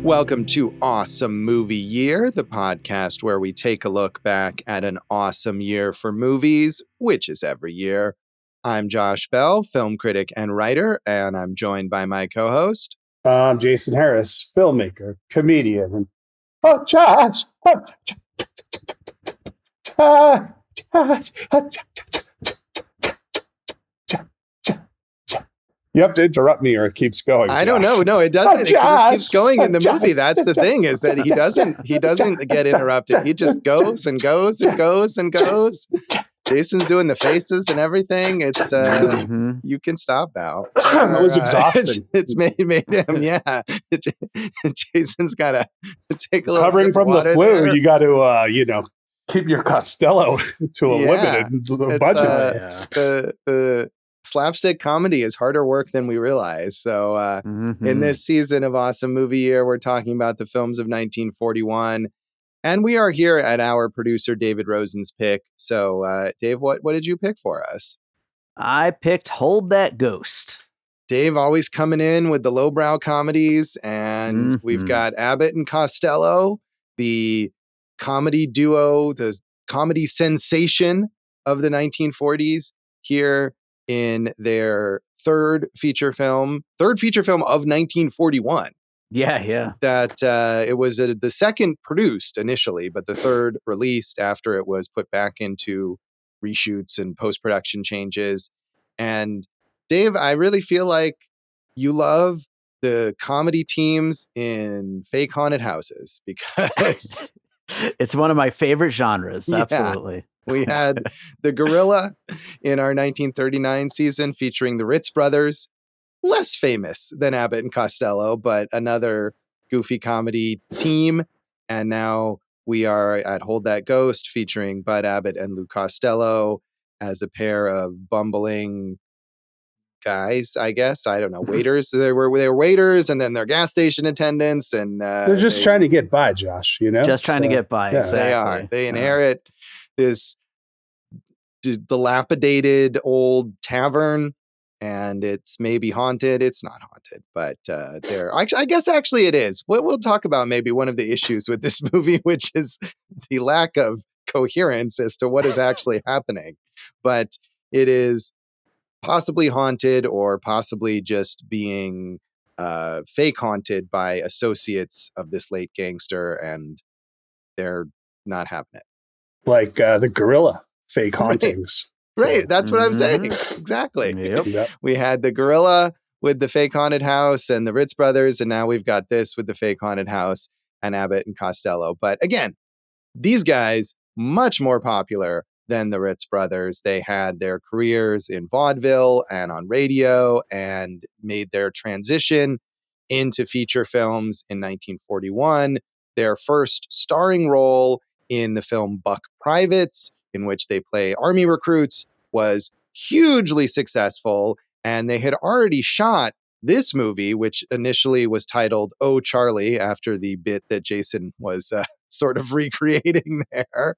Welcome to Awesome Movie Year, the podcast where we take a look back at an awesome year for movies, which is every year. I'm Josh Bell, film critic and writer, and I'm joined by my co-host. I'm Jason Harris, filmmaker, comedian, and Josh. You have to interrupt me or it keeps going. I don't know. No, it doesn't. It just keeps going in the movie. That's the thing, is that he doesn't get interrupted. He just goes and goes and goes and goes. Jason's doing the faces and everything. It's you can stop now. That was exhausting. It's made him, yeah. Jason's got to take a little covering from the flu. There. You got to keep your Costello to a limited budget. The slapstick comedy is harder work than we realize. So in this season of Awesome Movie Year, we're talking about the films of 1941. And we are here at our producer, David Rosen's pick. So, Dave, what did you pick for us? I picked Hold That Ghost. Dave always coming in with the lowbrow comedies. And we've got Abbott and Costello, the comedy duo, the comedy sensation of the 1940s, here in their third feature film of 1941. Yeah. That it was the second produced initially, but the third released after it was put back into reshoots and post-production changes. And Dave, I really feel like you love the comedy teams in fake haunted houses because it's one of my favorite genres. Yeah. Absolutely. We had The Gorilla in our 1939 season featuring the Ritz brothers, less famous than Abbott and Costello, but another goofy comedy team. And now we are at Hold That Ghost featuring Bud Abbott and Lou Costello as a pair of bumbling guys, I guess. I don't know, waiters. They were waiters, and then they're gas station attendants, and they're just trying to get by, Josh. Just trying to get by. Yeah. Exactly. They are. They inherit this dilapidated old tavern, and it's maybe haunted. It's not haunted, but I guess actually it is. We'll talk about maybe one of the issues with this movie, which is the lack of coherence as to what is actually happening. But it is possibly haunted, or possibly just being fake haunted by associates of this late gangster, and they're not having it. Like the Gorilla fake hauntings. Right. That's what I'm saying. Exactly. Yep. We had the Gorilla with the fake haunted house and the Ritz brothers, and now we've got this with the fake haunted house and Abbott and Costello. But again, these guys, much more popular than the Ritz brothers. They had their careers in vaudeville and on radio, and made their transition into feature films in 1941. Their first starring role in the film Buck Privates, in which they play army recruits, was hugely successful. And they had already shot this movie, which initially was titled Oh, Charlie, after the bit that Jason was sort of recreating there.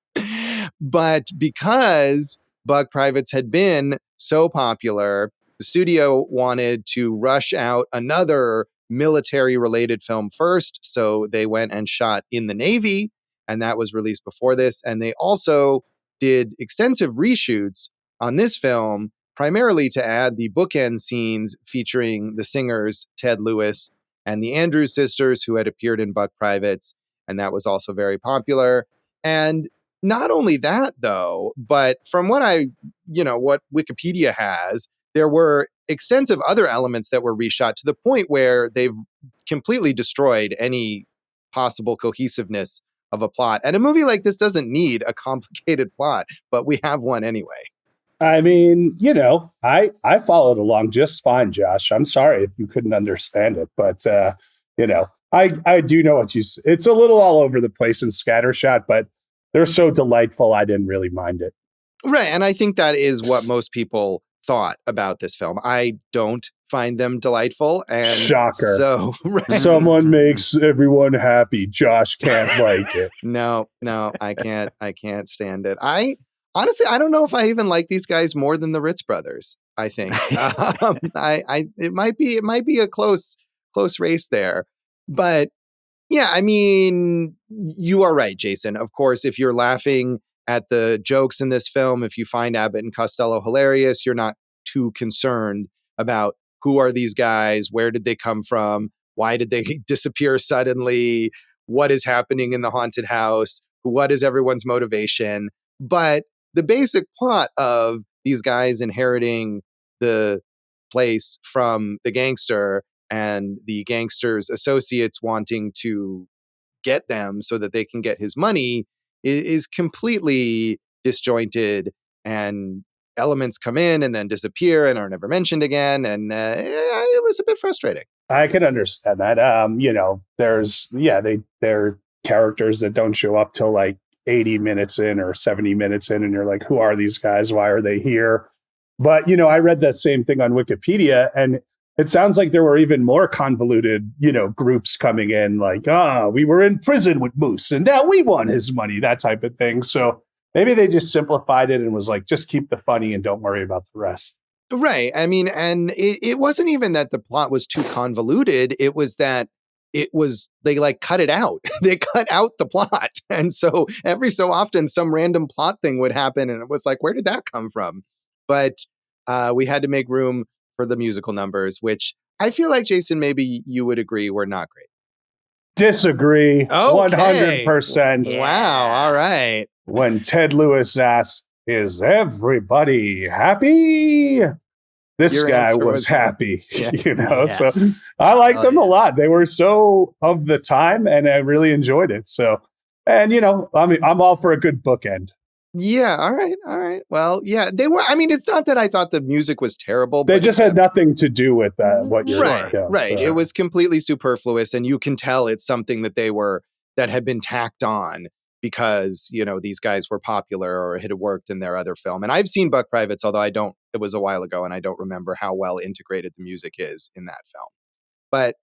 But because Buck Privates had been so popular, the studio wanted to rush out another military-related film first. So they went and shot In the Navy, and that was released before this. And they also did extensive reshoots on this film, primarily to add the bookend scenes featuring the singers Ted Lewis and the Andrews sisters, who had appeared in Buck Privates, and that was also very popular. And not only that, though, but from what what Wikipedia has, there were extensive other elements that were reshot to the point where they've completely destroyed any possible cohesiveness of a plot. And a movie like this doesn't need a complicated plot, but we have one anyway. I mean, I followed along just fine, Josh. I'm sorry if you couldn't understand it, but I do know what it's a little all over the place and scattershot, but they're so delightful. I didn't really mind it. Right. And I think that is what most people thought about this film. I don't find them delightful. And shocker. So someone makes everyone happy. Josh can't like it. No, I can't stand it. Honestly, I don't know if I even like these guys more than the Ritz brothers. I think it might be a close race there, but Yeah, I mean, you are right, Jason. Of course, if you're laughing at the jokes in this film, if you find Abbott and Costello hilarious, you're not too concerned about who are these guys, where did they come from, why did they disappear suddenly, what is happening in the haunted house, what is everyone's motivation. But the basic plot of these guys inheriting the place from the gangster and the gangster's associates wanting to get them so that they can get his money is completely disjointed, and elements come in and then disappear and are never mentioned again. And it was a bit frustrating. I can understand that. They're characters that don't show up till like 80 minutes in or 70 minutes in, and you're like, who are these guys? Why are they here? But, I read that same thing on Wikipedia, and it sounds like there were even more convoluted, groups coming in, like, we were in prison with Moose and now we want his money, that type of thing. So maybe they just simplified it and was like, just keep the funny and don't worry about the rest. Right. I mean, and it wasn't even that the plot was too convoluted. It was that they like cut it out. They cut out the plot. And so every so often some random plot thing would happen. And it was like, where did that come from? But we had to make room for the musical numbers, which I feel like, Jason, maybe you would agree were not great. Disagree. Okay. 100%. Yeah. Wow. All right. When Ted Lewis asks, is everybody happy? This Your guy answer was happy, Yeah. Yes. So I liked them yeah. a lot. They were so of the time and I really enjoyed it. So, and I'm all for a good bookend. Yeah. All right. Well, yeah, they were. I mean, it's not that I thought the music was terrible. They but just had nothing to do with what you're right. yeah, Right. It was completely superfluous. And you can tell it's something that had been tacked on because, these guys were popular or it had worked in their other film. And I've seen Buck Privates, although it was a while ago and I don't remember how well integrated the music is in that film. But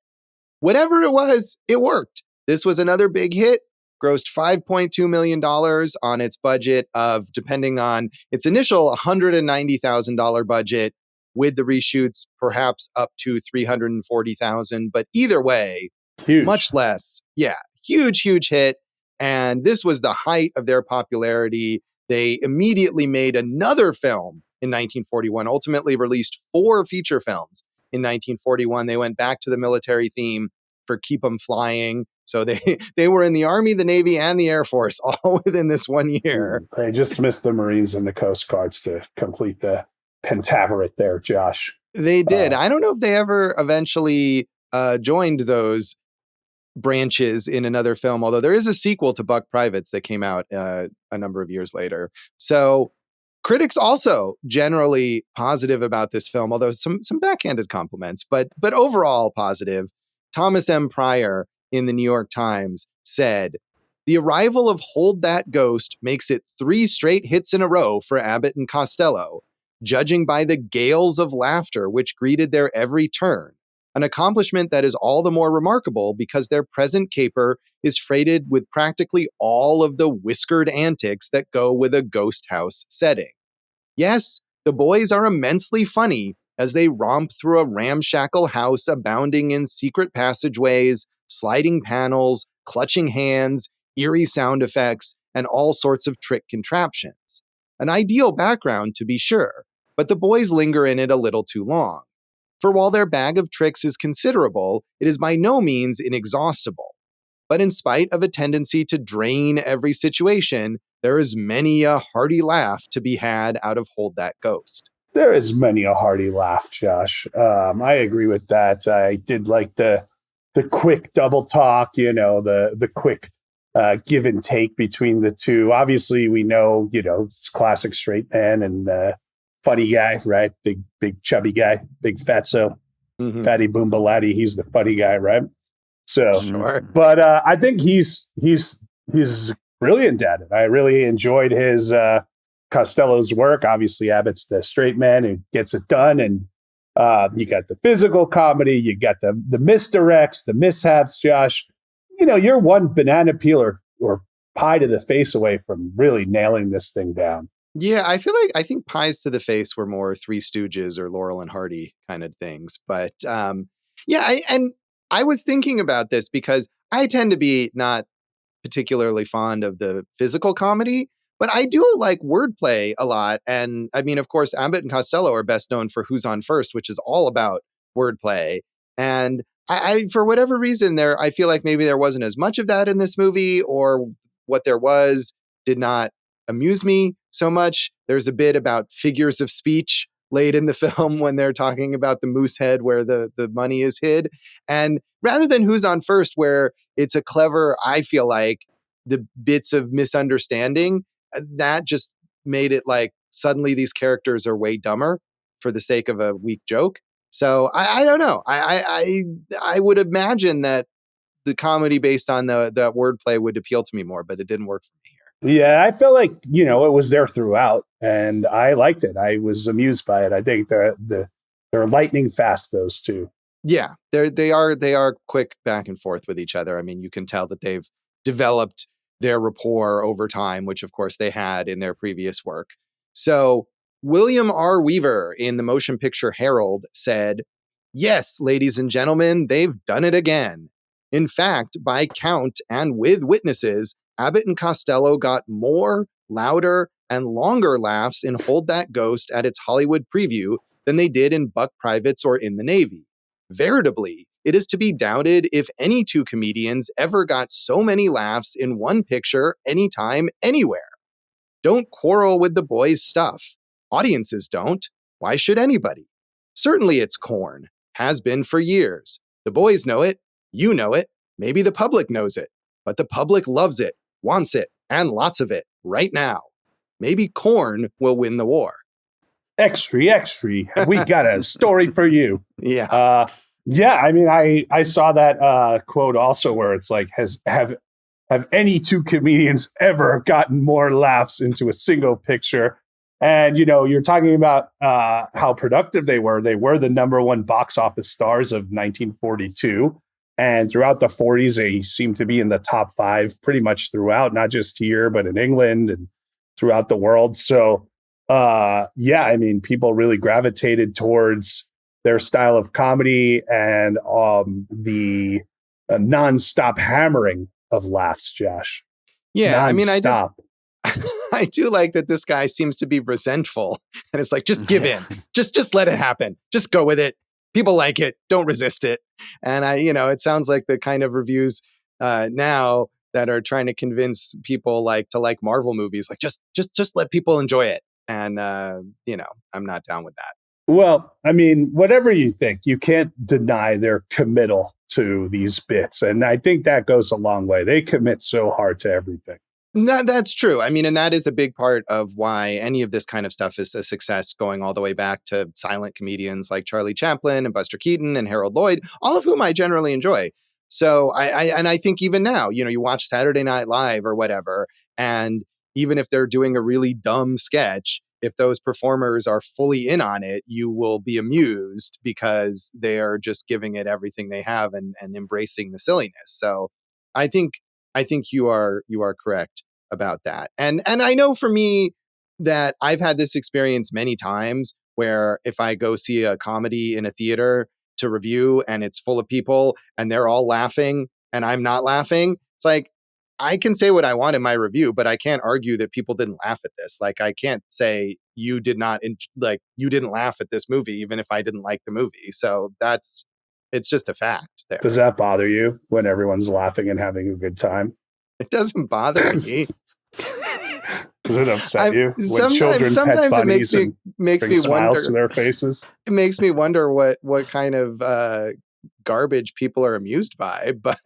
whatever it was, it worked. This was another big hit, grossed $5.2 million on its budget of, depending on its initial $190,000 budget, with the reshoots perhaps up to $340,000. But either way, huge. much less. Yeah, huge hit. And this was the height of their popularity. They immediately made another film in 1941, ultimately released 4 feature films in 1941. They went back to the military theme for Keep 'em Flying. So they were in the Army, the Navy, and the Air Force all within this 1 year. They just missed the Marines and the Coast Guards to complete the pentaverate there, Josh. They did. I don't know if they ever eventually joined those branches in another film, although there is a sequel to Buck Privates that came out a number of years later. So critics also generally positive about this film, although some backhanded compliments, but overall positive. Thomas M. Pryor in the New York Times said, "The arrival of Hold That Ghost makes it 3 straight hits in a row for Abbott and Costello, judging by the gales of laughter which greeted their every turn. An accomplishment that is all the more remarkable because their present caper is freighted with practically all of the whiskered antics that go with a ghost house setting. Yes, the boys are immensely funny as they romp through a ramshackle house abounding in secret passageways, sliding panels, clutching hands, eerie sound effects, and all sorts of trick contraptions. An ideal background, to be sure, but the boys linger in it a little too long. For while their bag of tricks is considerable, it is by no means inexhaustible. But in spite of a tendency to drain every situation, there is many a hearty laugh to be had out of Hold That Ghost." There is many a hearty laugh, Josh. I agree with that. I did like the quick double talk, the quick give and take between the two. Obviously, we know, it's classic straight man and funny guy, right? Big chubby guy, big fatso, fatty boomba laddie. He's the funny guy, right? So, Sure. But I think he's brilliant at it. I really enjoyed his Costello's work. Obviously, Abbott's the straight man who gets it done, and you got the physical comedy, you got the misdirects, the mishaps. Josh, you're one banana peel or pie to the face away from really nailing this thing down. Yeah, I think pies to the face were more Three Stooges or Laurel and Hardy kind of things. But I was thinking about this because I tend to be not particularly fond of the physical comedy, but I do like wordplay a lot. And I mean, of course, Abbott and Costello are best known for Who's on First, which is all about wordplay. And I for whatever reason, I feel like maybe there wasn't as much of that in this movie, or what there was did not amuse me so much. There's a bit about figures of speech late in the film when they're talking about the moose head where the money is hid. And rather than Who's on First, where it's a clever, I feel like, the bits of misunderstanding, that just made it like suddenly these characters are way dumber for the sake of a weak joke. So I don't know. I would imagine that the comedy based on the wordplay would appeal to me more, but it didn't work for me here. Yeah, I felt like, it was there throughout, and I liked it. I was amused by it. I think they're lightning fast, those two. Yeah, they are quick back and forth with each other. I mean, you can tell that they've developed their rapport over time, which of course they had in their previous work. So William R. Weaver in the motion picture Herald said, "Yes, ladies and gentlemen, they've done it again. In fact, by count and with witnesses, Abbott and Costello got more, louder, and longer laughs in Hold That Ghost at its Hollywood preview than they did in Buck Privates or In the Navy. Veritably, it is to be doubted if any two comedians ever got so many laughs in one picture, anytime, anywhere. Don't quarrel with the boys' stuff. Audiences don't. Why should anybody? Certainly it's corn. Has been for years. The boys know it. You know it. Maybe the public knows it. But the public loves it, wants it, and lots of it right now. Maybe corn will win the war." Extra, extra. We got a story for you. Yeah. Yeah, I mean, I saw that quote also where it's like, have any two comedians ever gotten more laughs into a single picture? And, you're talking about how productive they were. They were the number one box office stars of 1942. And throughout the 40s, they seem to be in the top 5 pretty much throughout, not just here, but in England and throughout the world. So, yeah, I mean, people really gravitated towards their style of comedy and the nonstop hammering of laughs, Josh. Yeah, non-stop. I mean, I do like that this guy seems to be resentful, and it's like, just give in, just let it happen, just go with it. People like it, don't resist it. And it sounds like the kind of reviews now that are trying to convince people to like Marvel movies, like just let people enjoy it. And I'm not down with that. Well, I mean, whatever you think, you can't deny their committal to these bits. And I think that goes a long way. They commit so hard to everything. That's true. I mean, and that is a big part of why any of this kind of stuff is a success, going all the way back to silent comedians like Charlie Chaplin and Buster Keaton and Harold Lloyd, all of whom I generally enjoy. So I think even now, you watch Saturday Night Live or whatever, and even if they're doing a really dumb sketch, if those performers are fully in on it, you will be amused because they are just giving it everything they have and embracing the silliness. So I think you are correct about that. And I know for me that I've had this experience many times where if I go see a comedy in a theater to review and it's full of people and they're all laughing and I'm not laughing, it's like, I can say what I want in my review, but I can't argue that people didn't laugh at this. Like, I can't say you didn't laugh at this movie, even if I didn't like the movie. So it's just a fact there. Does that bother you when everyone's laughing and having a good time? It doesn't bother me. Does it upset you when children sometimes pet bunnies it makes me smiles wonder to their faces? It makes me wonder what kind of garbage people are amused by, but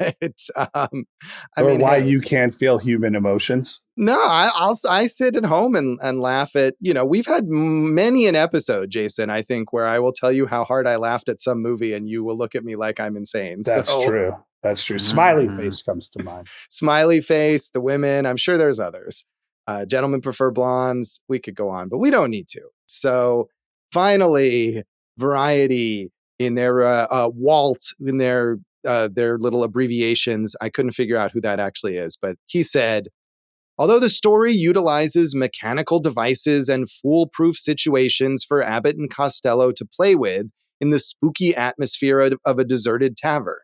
why you can't feel human emotions. No, I sit at home and laugh at, we've had many an episode, Jason, I think, where I will tell you how hard I laughed at some movie and you will look at me like I'm insane. That's true. Smiley Face comes to mind. Smiley Face, The Women, I'm sure there's others. Gentlemen Prefer Blondes, we could go on, but we don't need to. So finally, Variety, in their Walt, in their little abbreviations, I couldn't figure out who that actually is, but he said, although the story utilizes mechanical devices and foolproof situations for Abbott and Costello to play with in the spooky atmosphere of a deserted tavern,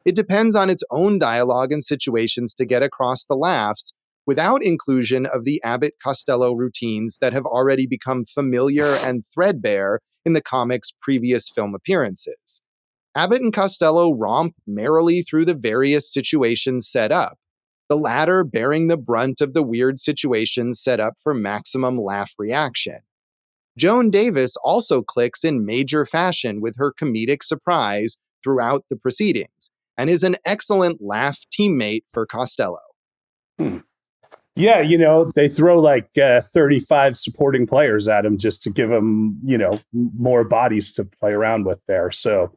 it depends on its own dialogue and situations to get across the laughs without inclusion of the Abbott-Costello routines that have already become familiar and threadbare in the comic's previous film appearances. Abbott and Costello romp merrily through the various situations set up, the latter bearing the brunt of the weird situations set up for maximum laugh reaction. Joan Davis also clicks in major fashion with her comedic surprise throughout the proceedings and is an excellent laugh teammate for Costello. Yeah, they throw like 35 supporting players at him just to give him, more bodies to play around with there. So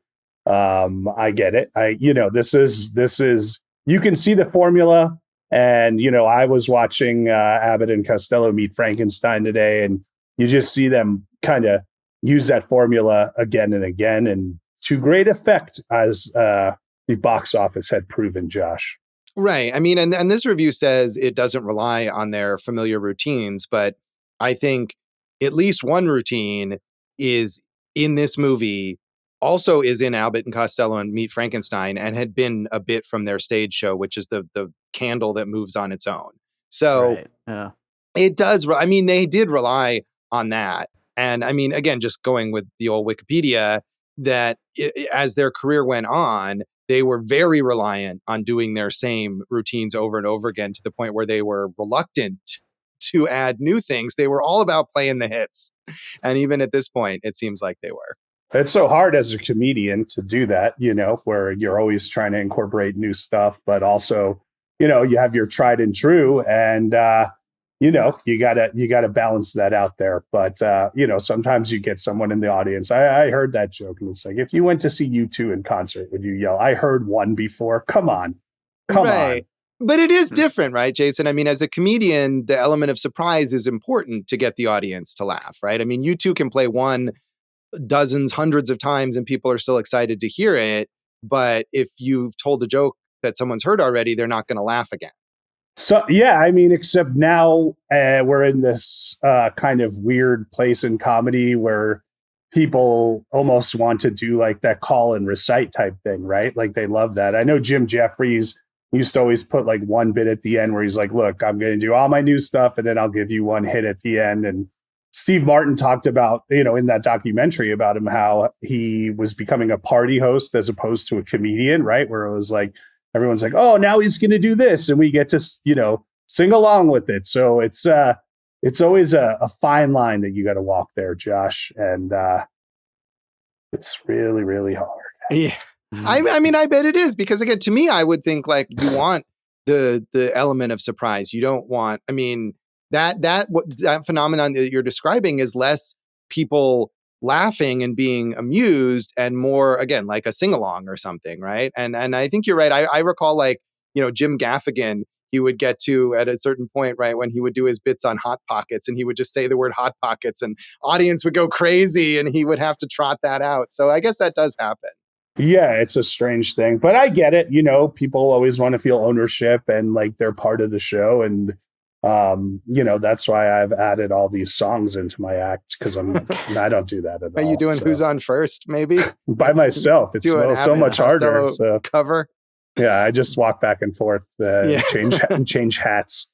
I get it. This is, you can see the formula. And, I was watching Abbott and Costello meet Frankenstein today, and you just see them kind of use that formula again and again, and to great effect, as the box office had proven, Josh. Right. I mean, and this review says it doesn't rely on their familiar routines, but I think at least one routine is in this movie, also is in Abbott and Costello and Meet Frankenstein, and had been a bit from their stage show, which is the candle that moves on its own. So it does. I mean, they did rely on that. And I mean, again, just going with the old Wikipedia, that as their career went on, they were very reliant on doing their same routines over and over again, to the point where they were reluctant to add new things. They were all about playing the hits. And even at this point, it seems like they were. It's so hard as a comedian to do that, where you're always trying to incorporate new stuff, but also, you have your tried and true, and, you gotta balance that out there. But, sometimes you get someone in the audience. I heard that joke, and it's like, if you went to see U2 in concert, would you yell, "I heard one before"? Come on. Right. But it is different, right, Jason? I mean, as a comedian, the element of surprise is important to get the audience to laugh, right? I mean, U2 can play one dozens, hundreds of times, and people are still excited to hear it. But if you've told a joke that someone's heard already, they're not going to laugh again. So, yeah, I mean, except now we're in this kind of weird place in comedy where people almost want to do like that call and recite type thing, right? Like they love that. I know Jim Jeffries used to always put like one bit at the end where he's like, "Look, I'm going to do all my new stuff, and then I'll give you one hit at the end." And Steve Martin talked about, in that documentary about him, how he was becoming a party host as opposed to a comedian, right? Where it was like, everyone's like, "Oh, now he's going to do this," and we get to, sing along with it. So it's always a fine line that you got to walk there, Josh. And it's really, really hard. Yeah. I mean, I bet it is, because again, to me, I would think like you want the element of surprise. You don't want, I mean, that phenomenon that you're describing is less people laughing and being amused, and more, again, like a sing-along or something, right? And I think you're right. I recall, like, Jim Gaffigan, he would get to at a certain point, right, when he would do his bits on Hot Pockets, and he would just say the word Hot Pockets, and audience would go crazy, and he would have to trot that out. So I guess that does happen. Yeah, it's a strange thing, but I get it. People always want to feel ownership and like they're part of the show. And, that's why I've added all these songs into my act, because I don't do that at all. Are you doing Who's On First, maybe? By myself. It's so much harder. So. Cover. Yeah, I just walk back and forth, change hats.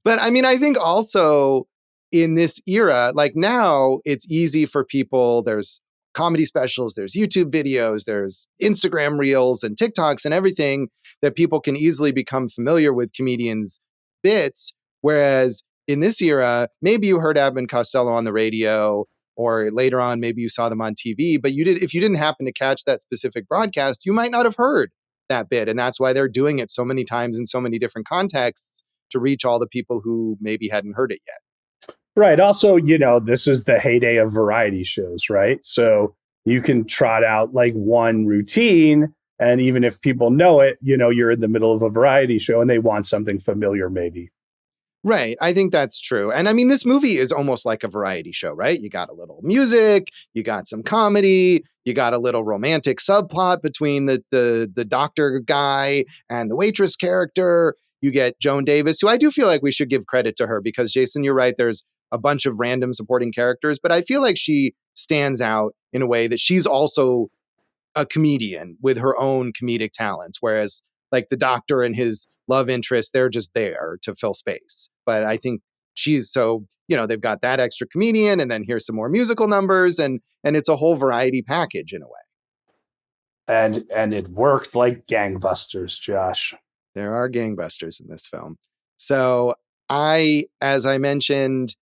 But I mean, I think also in this era, like now, it's easy for people. There's comedy specials, there's YouTube videos, there's Instagram reels and TikToks and everything that people can easily become familiar with comedians' bits. Whereas in this era, maybe you heard Abbott and Costello on the radio, or later on, maybe you saw them on TV, but if you didn't happen to catch that specific broadcast, you might not have heard that bit. And that's why they're doing it so many times in so many different contexts, to reach all the people who maybe hadn't heard it yet. Right. Also, this is the heyday of variety shows, right? So you can trot out like one routine, and even if people know it, you're in the middle of a variety show and they want something familiar, maybe. Right. I think that's true. And I mean, this movie is almost like a variety show, right? You got a little music, you got some comedy, you got a little romantic subplot between the doctor guy and the waitress character. You get Joan Davis, who I do feel like we should give credit to her, because Jason, you're right, there's a bunch of random supporting characters, but I feel like she stands out in a way that she's also a comedian with her own comedic talents, whereas like the doctor and his love interest, they're just there to fill space. But I think she's so, they've got that extra comedian, and then here's some more musical numbers, and it's a whole variety package in a way. And it worked like gangbusters, Josh. There are gangbusters in this film. So I, as I mentioned,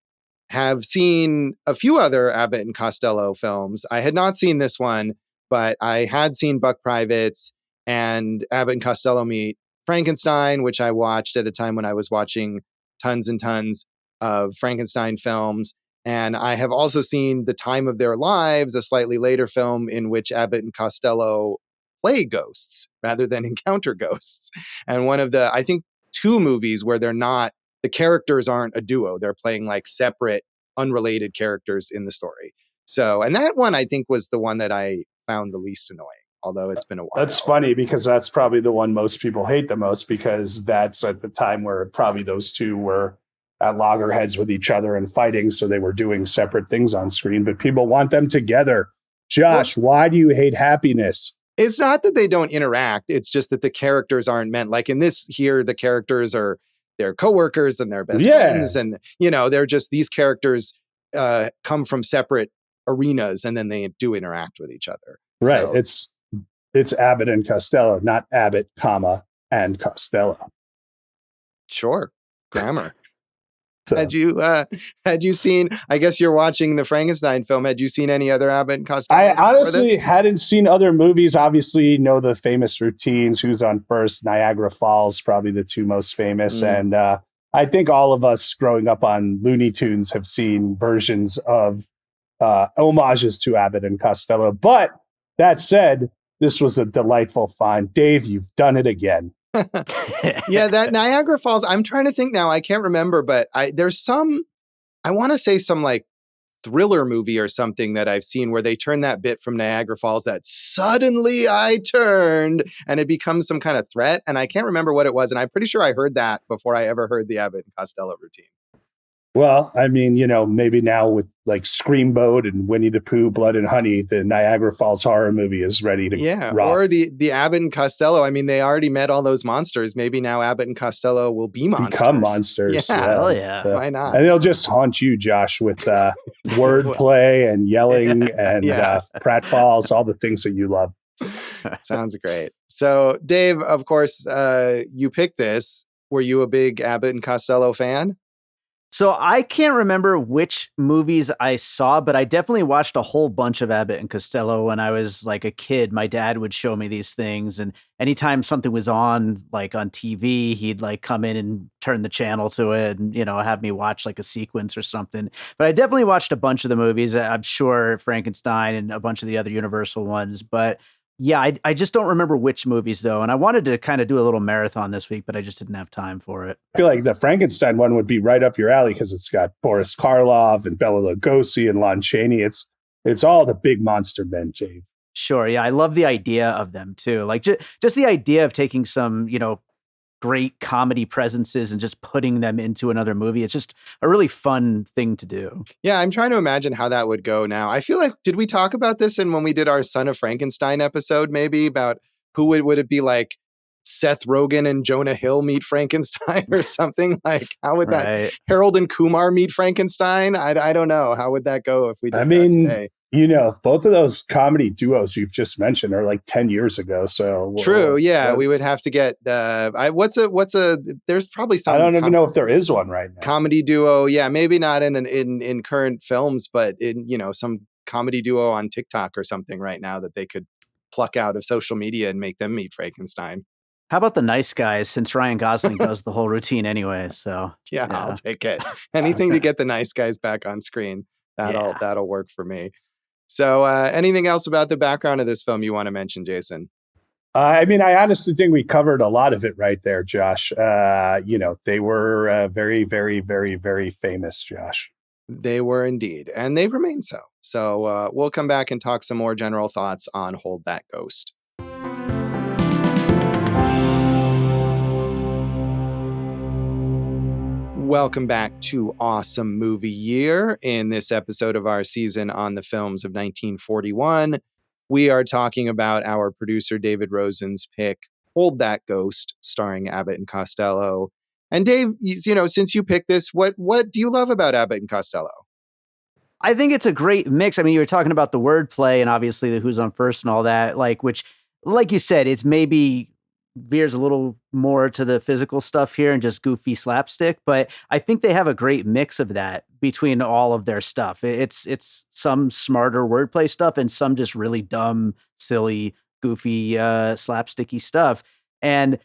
have seen a few other Abbott and Costello films. I had not seen this one, but I had seen Buck Privates and Abbott and Costello Meet Frankenstein, which I watched at a time when I was watching tons and tons of Frankenstein films. And I have also seen The Time of Their Lives, a slightly later film in which Abbott and Costello play ghosts rather than encounter ghosts. And one of the, I think, two movies where the characters aren't a duo. They're playing like separate, unrelated characters in the story. So, and that one I think was the one that I found the least annoying, although it's been a while. That's funny because that's probably the one most people hate the most, because that's at the time where probably those two were at loggerheads with each other and fighting. So they were doing separate things on screen, but people want them together. Josh, why do you hate Happiness? It's not that they don't interact. It's just that the characters aren't meant. Like in this here, the characters are their coworkers and their best friends. And, they're just, these characters come from separate arenas and then they do interact with each other. Right. So, it's Abbott and Costello, not Abbott, and Costello. Sure. Grammar. So, had you seen, I guess you're watching the Frankenstein film. Had you seen any other Abbott and Costello? I honestly hadn't seen other movies. Obviously, know the famous routines, Who's on First, Niagara Falls, probably the two most famous. And I think all of us growing up on Looney Tunes have seen versions of homages to Abbott and Costello. But that said, this was a delightful find. Dave, you've done it again. Yeah, that Niagara Falls, I'm trying to think now. I can't remember, but there's some, I want to say some like thriller movie or something that I've seen where they turn that bit from Niagara Falls that suddenly I turned and it becomes some kind of threat. And I can't remember what it was. And I'm pretty sure I heard that before I ever heard the Abbott and Costello routine. Well, I mean, maybe now with like Screamboat and Winnie the Pooh, Blood and Honey, the Niagara Falls horror movie is ready to rock. Or the Abbott and Costello. I mean, they already met all those monsters. Maybe now Abbott and Costello will be monsters. Become monsters. Yeah. Hell yeah. So, why not? And they'll just haunt you, Josh, with wordplay and yelling and pratfalls, all the things that you love. Sounds great. So, Dave, of course, you picked this. Were you a big Abbott and Costello fan? So I can't remember which movies I saw, but I definitely watched a whole bunch of Abbott and Costello when I was like a kid. My dad would show me these things, and anytime something was on, like on TV, he'd like come in and turn the channel to it and, have me watch like a sequence or something. But I definitely watched a bunch of the movies. I'm sure Frankenstein and a bunch of the other Universal ones, but yeah, I just don't remember which movies though. And I wanted to kind of do a little marathon this week, but I just didn't have time for it. I feel like the Frankenstein one would be right up your alley because it's got Boris Karloff and Bela Lugosi and Lon Chaney. It's all the big monster men, Jave. Sure. Yeah. I love the idea of them too. Like just the idea of taking some, great comedy presences and just putting them into another movie. It's just a really fun thing to do. Yeah, I'm trying to imagine how that would go now. I feel like, did we talk about this when we did our Son of Frankenstein episode, maybe about who would it be like Seth Rogen and Jonah Hill meet Frankenstein or something? Like, how would that, Harold and Kumar meet Frankenstein? I don't know. How would that go if we did that today? Both of those comedy duos you've just mentioned are like 10 years ago. So true. Yeah. We would have to get, there's probably some, I don't even know if there is one right now. Comedy duo. Yeah. Maybe not in current films, but in, some comedy duo on TikTok or something right now that they could pluck out of social media and make them meet Frankenstein. How about the Nice Guys, since Ryan Gosling does the whole routine anyway? So yeah, I'll take it. Anything to get the Nice Guys back on screen. That'll work for me. So anything else about the background of this film you want to mention, Jason? I honestly think we covered a lot of it right there, Josh. They were very, very, very, very famous, Josh. They were indeed, and they've remained so. So we'll come back and talk some more general thoughts on Hold That Ghost. Welcome back to Awesome Movie Year. In this episode of our season on the films of 1941, We are talking about our producer David Rosen's pick, Hold That Ghost, starring Abbott and Costello. And Dave, since you picked this, what do you love about Abbott and Costello? I think it's a great mix. I mean, you were talking about the wordplay and obviously the who's on first and all that, which, like you said, it's maybe veers a little more to the physical stuff here and just goofy slapstick. But I think they have a great mix of that between all of their stuff. It's some smarter wordplay stuff and some just really dumb, silly, goofy, slapsticky stuff. And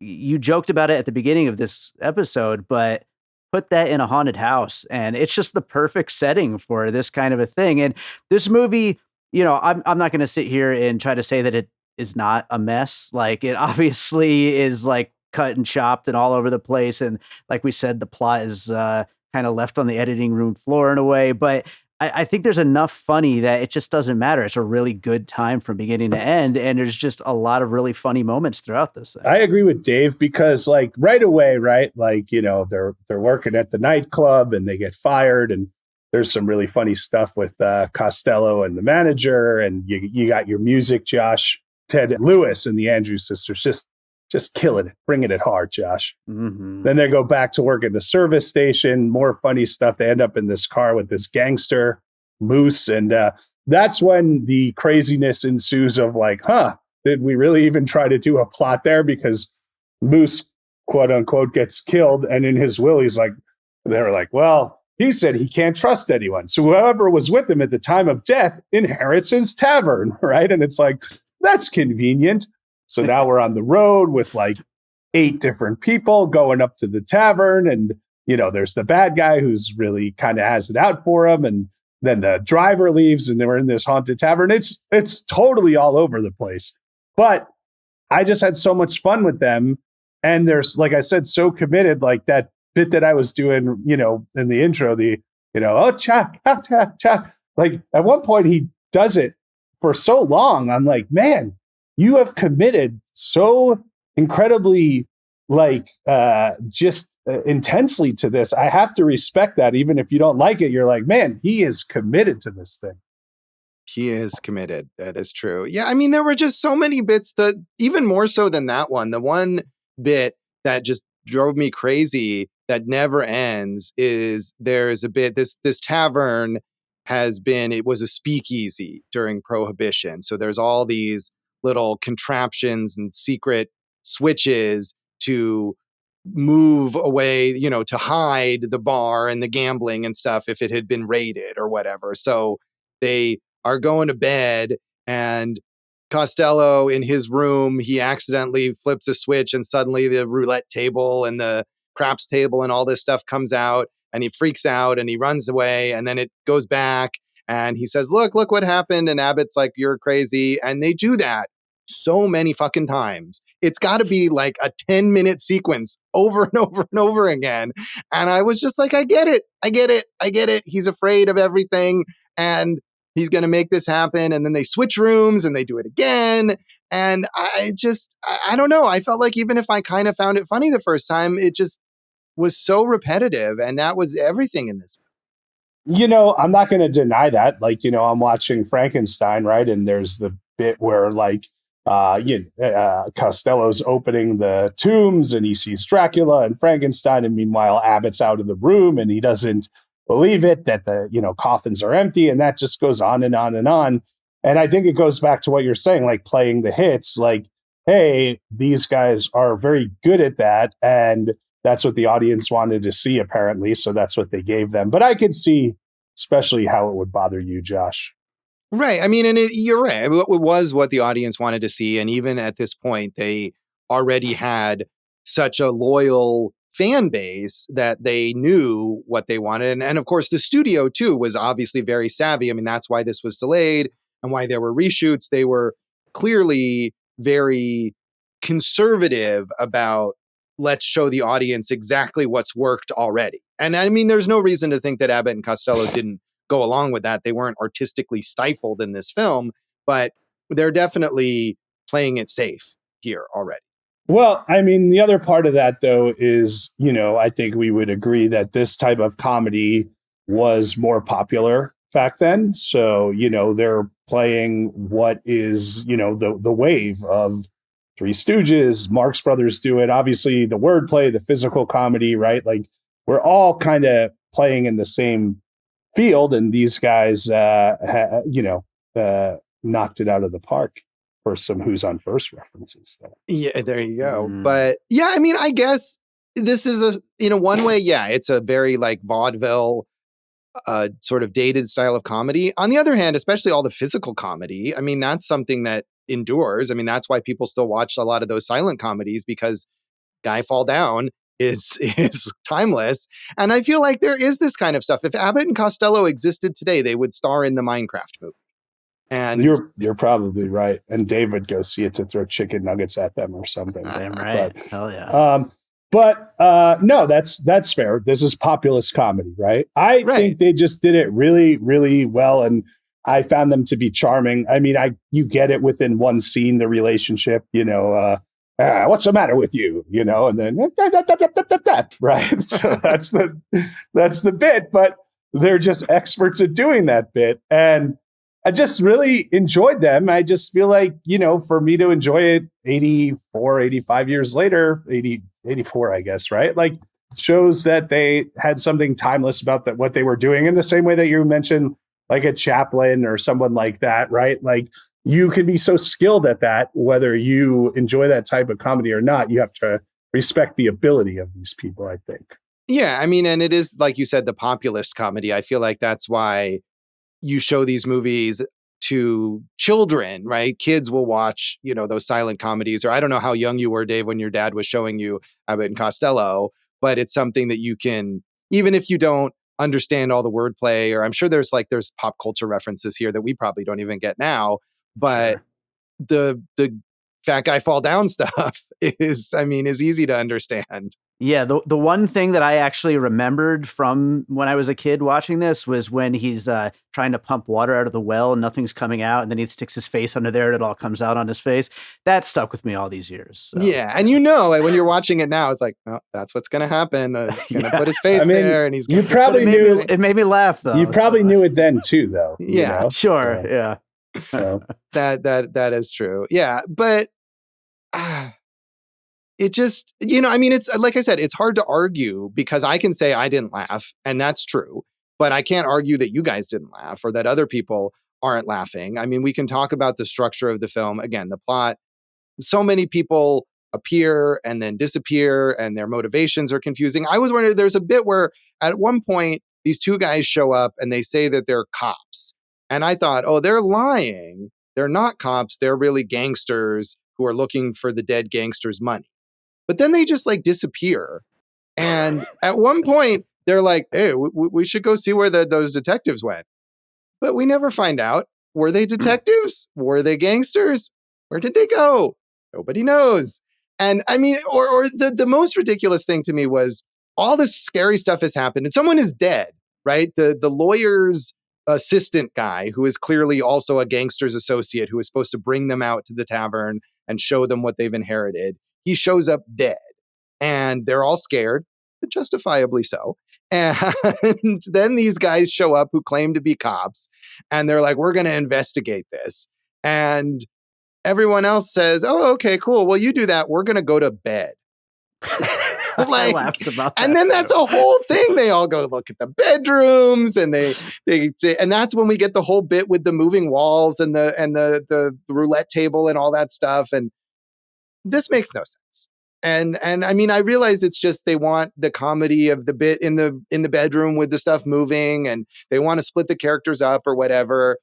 you joked about it at the beginning of this episode, but put that in a haunted house and it's just the perfect setting for this kind of a thing. And this movie, I'm not going to sit here and try to say that it is not a mess. Like, it obviously is like cut and chopped and all over the place. And like we said, the plot is kind of left on the editing room floor in a way, but I think there's enough funny that it just doesn't matter. It's a really good time from beginning to end. And there's just a lot of really funny moments throughout this thing. I agree with Dave because like right away, right? Like, they're working at the nightclub and they get fired. And there's some really funny stuff with Costello and the manager. And you got your music, Josh, Ted Lewis and the Andrews sisters just killing it, bringing it hard, Josh. Mm-hmm. Then they go back to work at the service station, more funny stuff. They end up in this car with this gangster, Moose. And that's when the craziness ensues of like, did we really even try to do a plot there? Because Moose, quote unquote, gets killed. And in his will, they were like, well, he said he can't trust anyone. So whoever was with him at the time of death inherits his tavern, right? And it's like, that's convenient. So now we're on the road with like 8 different people going up to the tavern. And, there's the bad guy who's really kind of has it out for him. And then the driver leaves and we're in this haunted tavern. It's totally all over the place. But I just had so much fun with them. And there's, like I said, so committed, like that bit that I was doing, in the intro, cha. Like at one point he does it for so long. I'm like, man, you have committed so incredibly, intensely to this. I have to respect that. Even if you don't like it, you're like, man, he is committed to this thing. He is committed. That is true. Yeah, I mean, there were just so many bits that, even more so than that one, the one bit that just drove me crazy that never ends is there's a bit, this tavern it was a speakeasy during Prohibition. So there's all these little contraptions and secret switches to move away, to hide the bar and the gambling and stuff if it had been raided or whatever. So they are going to bed and Costello in his room, he accidentally flips a switch and suddenly the roulette table and the craps table and all this stuff comes out and he freaks out and he runs away and then it goes back and he says, look what happened. And Abbott's like, you're crazy. And they do that so many fucking times. It's got to be like a 10-minute sequence over and over and over again. And I was just like, I get it. He's afraid of everything and he's going to make this happen. And then they switch rooms and they do it again. And I don't know. I felt like even if I kind of found it funny the first time, it just was so repetitive. And that was everything in this. I'm not going to deny that. Like, I'm watching Frankenstein, right? And there's the bit where like, Costello's opening the tombs and he sees Dracula and Frankenstein. And meanwhile, Abbott's out of the room and he doesn't believe it that the, coffins are empty. And that just goes on and on and on. And I think it goes back to what you're saying, like playing the hits, like, hey, these guys are very good at that. And that's what the audience wanted to see, apparently. So that's what they gave them. But I could see especially how it would bother you, Josh. Right. I mean, and you're right. It was what the audience wanted to see. And even at this point, they already had such a loyal fan base that they knew what they wanted. And of course, the studio, too, was obviously very savvy. I mean, that's why this was delayed and why there were reshoots. They were clearly very conservative about let's show the audience exactly what's worked already. And I mean, there's no reason to think that Abbott and Costello didn't go along with that. They weren't artistically stifled in this film, but they're definitely playing it safe here already. Well, I mean, the other part of that, though, is, I think we would agree that this type of comedy was more popular back then. So, they're playing what is, the wave of Three Stooges, Marx Brothers do it. Obviously, the wordplay, the physical comedy, right? Like, we're all kind of playing in the same field, and these guys, knocked it out of the park for some Who's on First references. Yeah, there you go. But yeah, I mean, I guess this is one way, yeah, it's a very like vaudeville sort of dated style of comedy. On the other hand, especially all the physical comedy, I mean, that's something that endures. I mean, that's why people still watch a lot of those silent comedies, because guy fall down is timeless. And I feel like there is this kind of stuff. If Abbott and Costello existed today, they would star in the Minecraft movie. And you're probably right. And Dave would go see it to throw chicken nuggets at them or something. Damn right. But, hell yeah. No, that's fair. This is populist comedy, right? I think they just did it really, really well, and I found them to be charming. I mean, you get it within one scene, the relationship, what's the matter with you, and then right. So that's the bit, but they're just experts at doing that bit, and I just really enjoyed them. I just feel like, for me to enjoy it 84, 85 years later, 84, I guess, right? Like, shows that they had something timeless about what they were doing, in the same way that you mentioned, like a Chaplin or someone like that, right? Like, you can be so skilled at that, whether you enjoy that type of comedy or not. You have to respect the ability of these people, I think. Yeah, I mean, and it is, like you said, the populist comedy. I feel like that's why you show these movies to children, right? Kids will watch, those silent comedies. Or I don't know how young you were, Dave, when your dad was showing you Abbott and Costello, but it's something that you can, even if you don't understand all the wordplay, or I'm sure there's pop culture references here that we probably don't even get now, but the fat guy fall down stuff is easy to understand. Yeah, the one thing that I actually remembered from when I was a kid watching this was when he's trying to pump water out of the well and nothing's coming out, and then he sticks his face under there and it all comes out on his face. That stuck with me all these years. So. Yeah, and when you're watching it now, it's like, oh, that's what's going to happen. He's going to put his face there, and he's. You probably knew it. Made me laugh though. You probably knew it then too, though. Yeah, sure. So, yeah, so. that is true. Yeah, but. It just, it's like I said, it's hard to argue, because I can say I didn't laugh, and that's true, but I can't argue that you guys didn't laugh or that other people aren't laughing. I mean, we can talk about the structure of the film. Again, the plot, so many people appear and then disappear, and their motivations are confusing. I was wondering, there's a bit where at one point these two guys show up and they say that they're cops. And I thought, oh, they're lying. They're not cops. They're really gangsters who are looking for the dead gangster's money. But then they just disappear. And at one point, they're like, hey, we should go see where those detectives went. But we never find out. Were they detectives? Were they gangsters? Where did they go? Nobody knows. And I mean, or the most ridiculous thing to me was all this scary stuff has happened and someone is dead, right? The lawyer's assistant guy, who is clearly also a gangster's associate, who is supposed to bring them out to the tavern and show them what they've inherited. He shows up dead, and they're all scared, justifiably so. And then these guys show up who claim to be cops, and they're like, we're going to investigate this. And everyone else says, oh, okay, cool. Well, you do that. We're going to go to bed. I laughed about that. And then that's a whole thing. They all go look at the bedrooms, and they say, and that's when we get the whole bit with the moving walls and the roulette table and all that stuff. And this makes no sense. And I mean, I realize it's just they want the comedy of the bit in the bedroom with the stuff moving, and they want to split the characters up or whatever.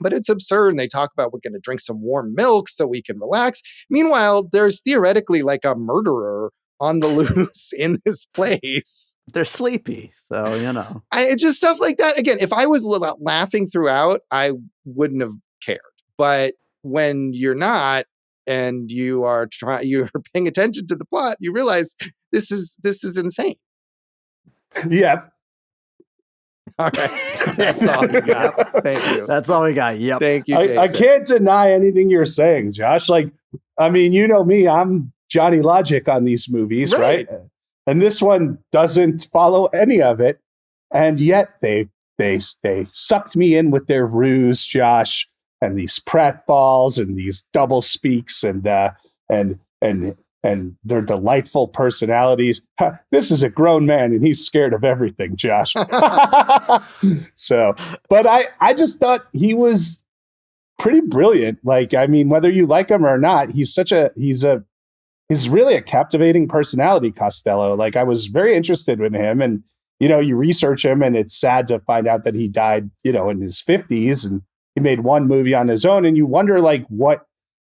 But it's absurd. And they talk about, we're going to drink some warm milk so we can relax. Meanwhile, there's theoretically like a murderer on the loose in this place. They're sleepy. So, it's just stuff like that. Again, if I was laughing throughout, I wouldn't have cared. But when you're not, and you're paying attention to the plot, you realize this is insane. Yeah. All right. That's all you got. Thank you. That's all we got. Yep. Thank you, I can't deny anything you're saying, Josh. Like, I mean, you know me, I'm Johnny Logic on these movies, right? And this one doesn't follow any of it. And yet they they sucked me in with their ruse, Josh, and these pratfalls and these double speaks and their delightful personalities. This is a grown man and he's scared of everything, Josh. So, but I just thought he was pretty brilliant. Like, I mean, whether you like him or not, he's really a captivating personality, Costello. Like, I was very interested in him, and you research him, and it's sad to find out that he died, in his 50s, and he made one movie on his own, and you wonder like what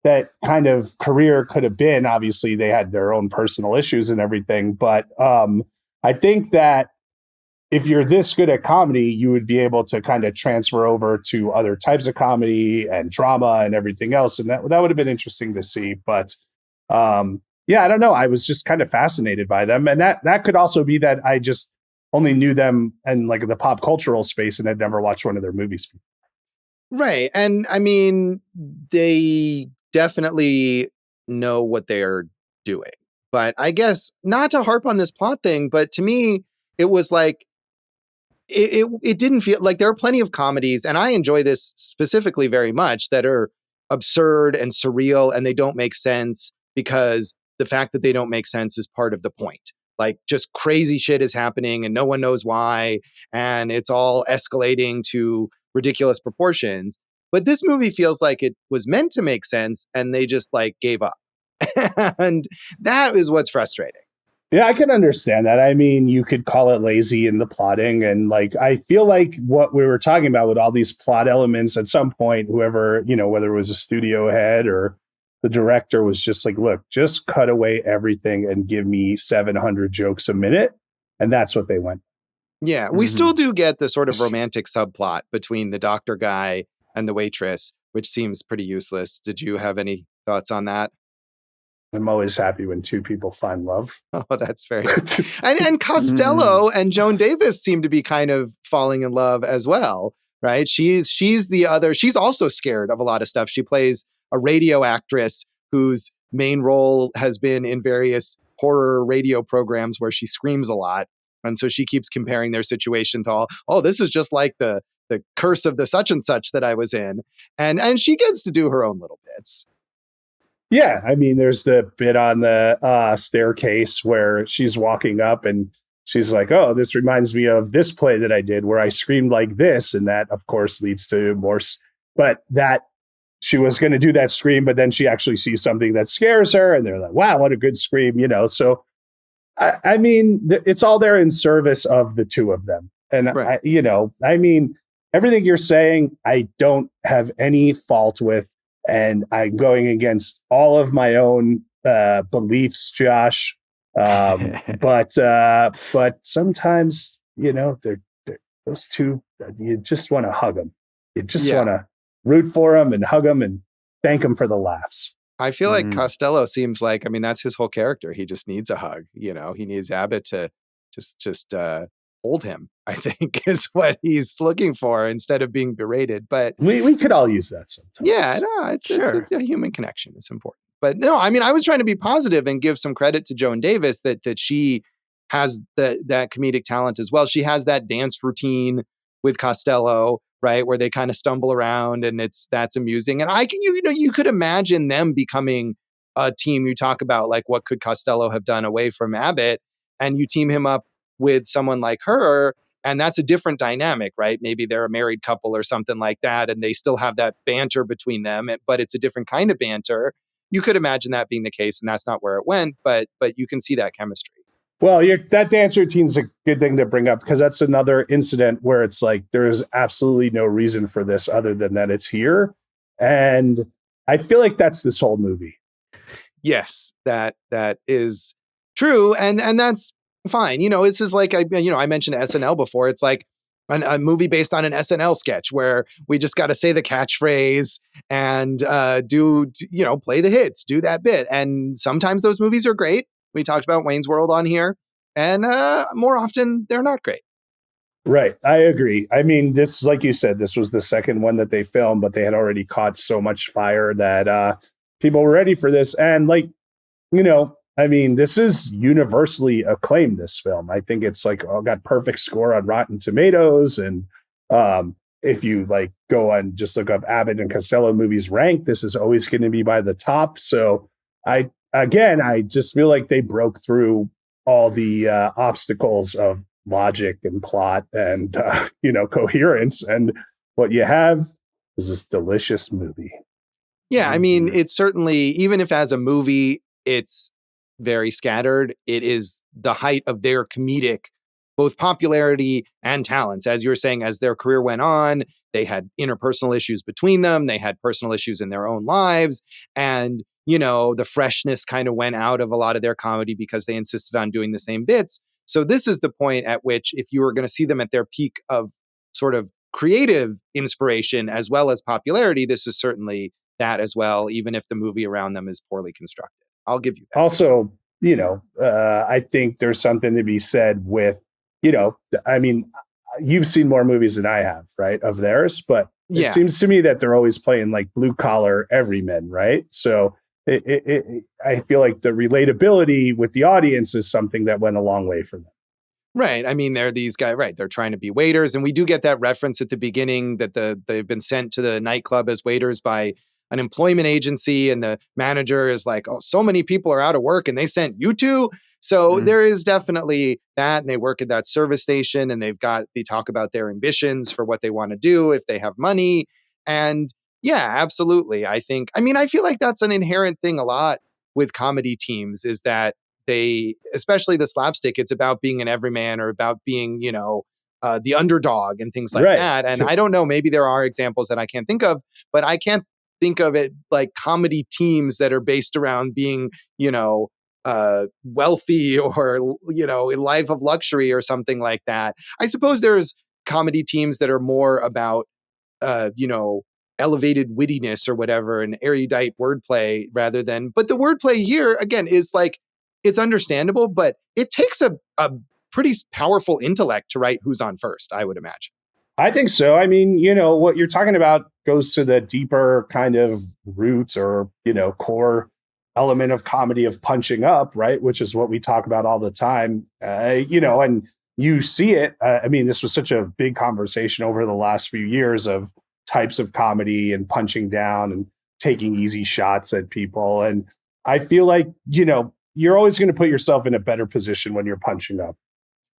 that kind of career could have been. Obviously, they had their own personal issues and everything, but I think that if you're this good at comedy, you would be able to kind of transfer over to other types of comedy and drama and everything else, and that would have been interesting to see. But yeah, I don't know. I was just kind of fascinated by them, and that could also be that I just only knew them in like the pop cultural space and had never watched one of their movies. Right, and I mean, they definitely know what they're doing. But I guess not to harp on this plot thing, but to me, it was like it didn't feel like there are plenty of comedies, and I enjoy this specifically very much, that are absurd and surreal and they don't make sense because the fact that they don't make sense is part of the point. Like, just crazy shit is happening and no one knows why, and it's all escalating to ridiculous proportions. But this movie feels like it was meant to make sense and they just like gave up. And that is what's frustrating. Yeah, I can understand that. I mean, you could call it lazy in the plotting. And like, I feel like what we were talking about with all these plot elements, at some point, whoever, whether it was a studio head or the director, was just like, look, just cut away everything and give me 700 jokes a minute. And that's what they went. Yeah, we still do get the sort of romantic subplot between the doctor guy and the waitress, which seems pretty useless. Did you have any thoughts on that? I'm always happy when two people find love. Oh, that's very good. And Costello and Joan Davis seem to be kind of falling in love as well, right? She's also scared of a lot of stuff. She plays a radio actress whose main role has been in various horror radio programs where she screams a lot. And so she keeps comparing their situation to this is just like the curse of the such and such that I was in. And she gets to do her own little bits. Yeah, I mean, there's the bit on the staircase where she's walking up and she's like, oh, this reminds me of this play that I did where I screamed like this. And that, of course, leads to more. But that she was going to do that scream, but then she actually sees something that scares her. And they're like, wow, what a good scream, So, I mean, it's all there in service of the two of them. And, right. I mean, everything you're saying, I don't have any fault with. And I'm going against all of my own beliefs, Josh. But sometimes, they're those two, you just want to hug them. You just want to root for them and hug them and thank them for the laughs. I feel like Costello seems like, I mean, that's his whole character. He just needs a hug. He needs Abbott to just hold him, I think, is what he's looking for instead of being berated. But we could all use that sometimes. Yeah, no, it's a human connection. It's important. But no, I mean, I was trying to be positive and give some credit to Joan Davis that she has that comedic talent as well. She has that dance routine with Costello, right, where they kind of stumble around, and that's amusing. And you could imagine them becoming a team. You talk about like what could Costello have done away from Abbott, and you team him up with someone like her, and that's a different dynamic, right? Maybe they're a married couple or something like that, and they still have that banter between them, but it's a different kind of banter. You could imagine that being the case, and that's not where it went, but you can see that chemistry. Well, that dance routine's a good thing to bring up, because that's another incident where it's like there's absolutely no reason for this other than that it's here. And I feel like that's this whole movie. Yes, that is true. And that's fine. This is like, I mentioned SNL before. It's like a movie based on an SNL sketch where we just got to say the catchphrase and play the hits, do that bit. And sometimes those movies are great. We talked about Wayne's World on here, and more often they're not great. Right. I agree. I mean, this, like you said, this was the second one that they filmed, but they had already caught so much fire that people were ready for this. And I mean, this is universally acclaimed, this film. I think it's got perfect score on Rotten Tomatoes, and If you like go and just look up Abbott and Costello movies ranked, this is always going to be by the top. So I just feel like they broke through all the obstacles of logic and plot and coherence, and what you have is this delicious movie. Yeah, I mean, it's certainly, even if as a movie it's very scattered, it is the height of their comedic both popularity and talents. As you were saying, as their career went on, they had interpersonal issues between them, they had personal issues in their own lives, and the freshness kind of went out of a lot of their comedy because they insisted on doing the same bits. So this is the point at which, if you were going to see them at their peak of sort of creative inspiration as well as popularity, this is certainly that as well, even if the movie around them is poorly constructed. I'll give you that. Also, I think there's something to be said with, I mean, you've seen more movies than I have, right, of theirs, but it seems to me that they're always playing like blue collar everymen, right? So I feel like the relatability with the audience is something that went a long way for them. Right. I mean, they're these guys, right? They're trying to be waiters. And we do get that reference at the beginning that they've been sent to the nightclub as waiters by an employment agency. And the manager is like, oh, so many people are out of work and they sent you two. So there is definitely that. And they work at that service station and they talk about their ambitions for what they want to do if they have money. And yeah, absolutely. I feel like that's an inherent thing a lot with comedy teams, is that especially the slapstick, it's about being an everyman or about being, the underdog and things like that. And I don't know, maybe there are examples that I can't think of, but I can't think of it like comedy teams that are based around being, wealthy or, a life of luxury or something like that. I suppose there's comedy teams that are more about, elevated wittiness or whatever, and erudite wordplay but the wordplay here, again, is like, it's understandable, but it takes a pretty powerful intellect to write Who's on First, I would imagine. I think so. I mean, what you're talking about goes to the deeper kind of roots or, core element of comedy of punching up, right? Which is what we talk about all the time, and you see it. I mean, this was such a big conversation over the last few years of types of comedy and punching down and taking easy shots at people. And I feel like, you're always going to put yourself in a better position when you're punching up.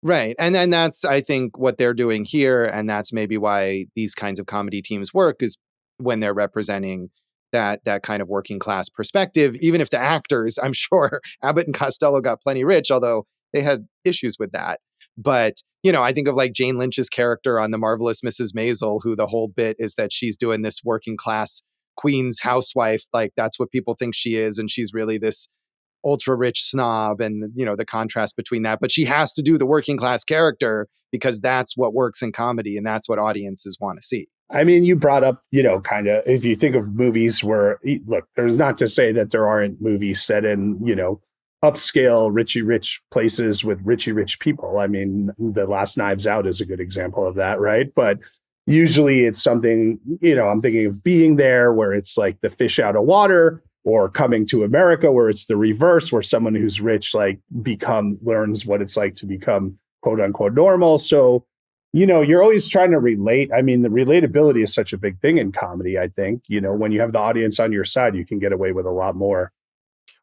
Right. And then that's, I think, what they're doing here. And that's maybe why these kinds of comedy teams work, is when they're representing that kind of working class perspective, even if the actors, I'm sure Abbott and Costello got plenty rich, although they had issues with that. But, I think of like Jane Lynch's character on The Marvelous Mrs. Maisel, who the whole bit is that she's doing this working class Queen's housewife. Like, that's what people think she is. And she's really this ultra rich snob, and the contrast between that, but she has to do the working class character because that's what works in comedy and that's what audiences want to see. I mean, you brought up, kind of, if you think of movies where, look, there's not to say that there aren't movies set in, upscale Richie Rich places with Richie Rich people. I mean, The Last Knives Out is a good example of that, right? But usually it's something, I'm thinking of Being There, where it's like the fish out of water, or Coming to America, where it's the reverse, where someone who's rich learns what it's like to become quote unquote normal. So, you're always trying to relate. I mean, the relatability is such a big thing in comedy. I think, when you have the audience on your side, you can get away with a lot more.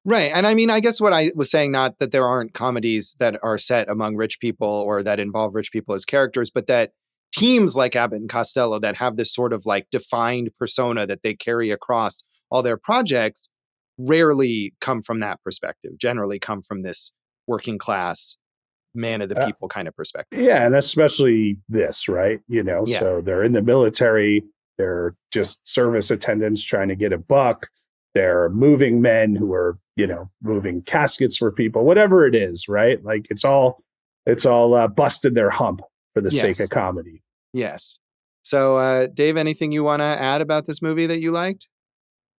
Right. And I mean, I guess what I was saying, not that there aren't comedies that are set among rich people or that involve rich people as characters, but that teams like Abbott and Costello that have this sort of like defined persona that they carry across all their projects rarely come from that perspective, generally come from this working class man of the people kind of perspective. Yeah. And especially this, right? So they're in the military, they're just service attendants trying to get a buck. They're moving men who are, moving caskets for people, whatever it is, right? Like it's all busted their hump for the sake of comedy. Yes. So, Dave, anything you want to add about this movie that you liked?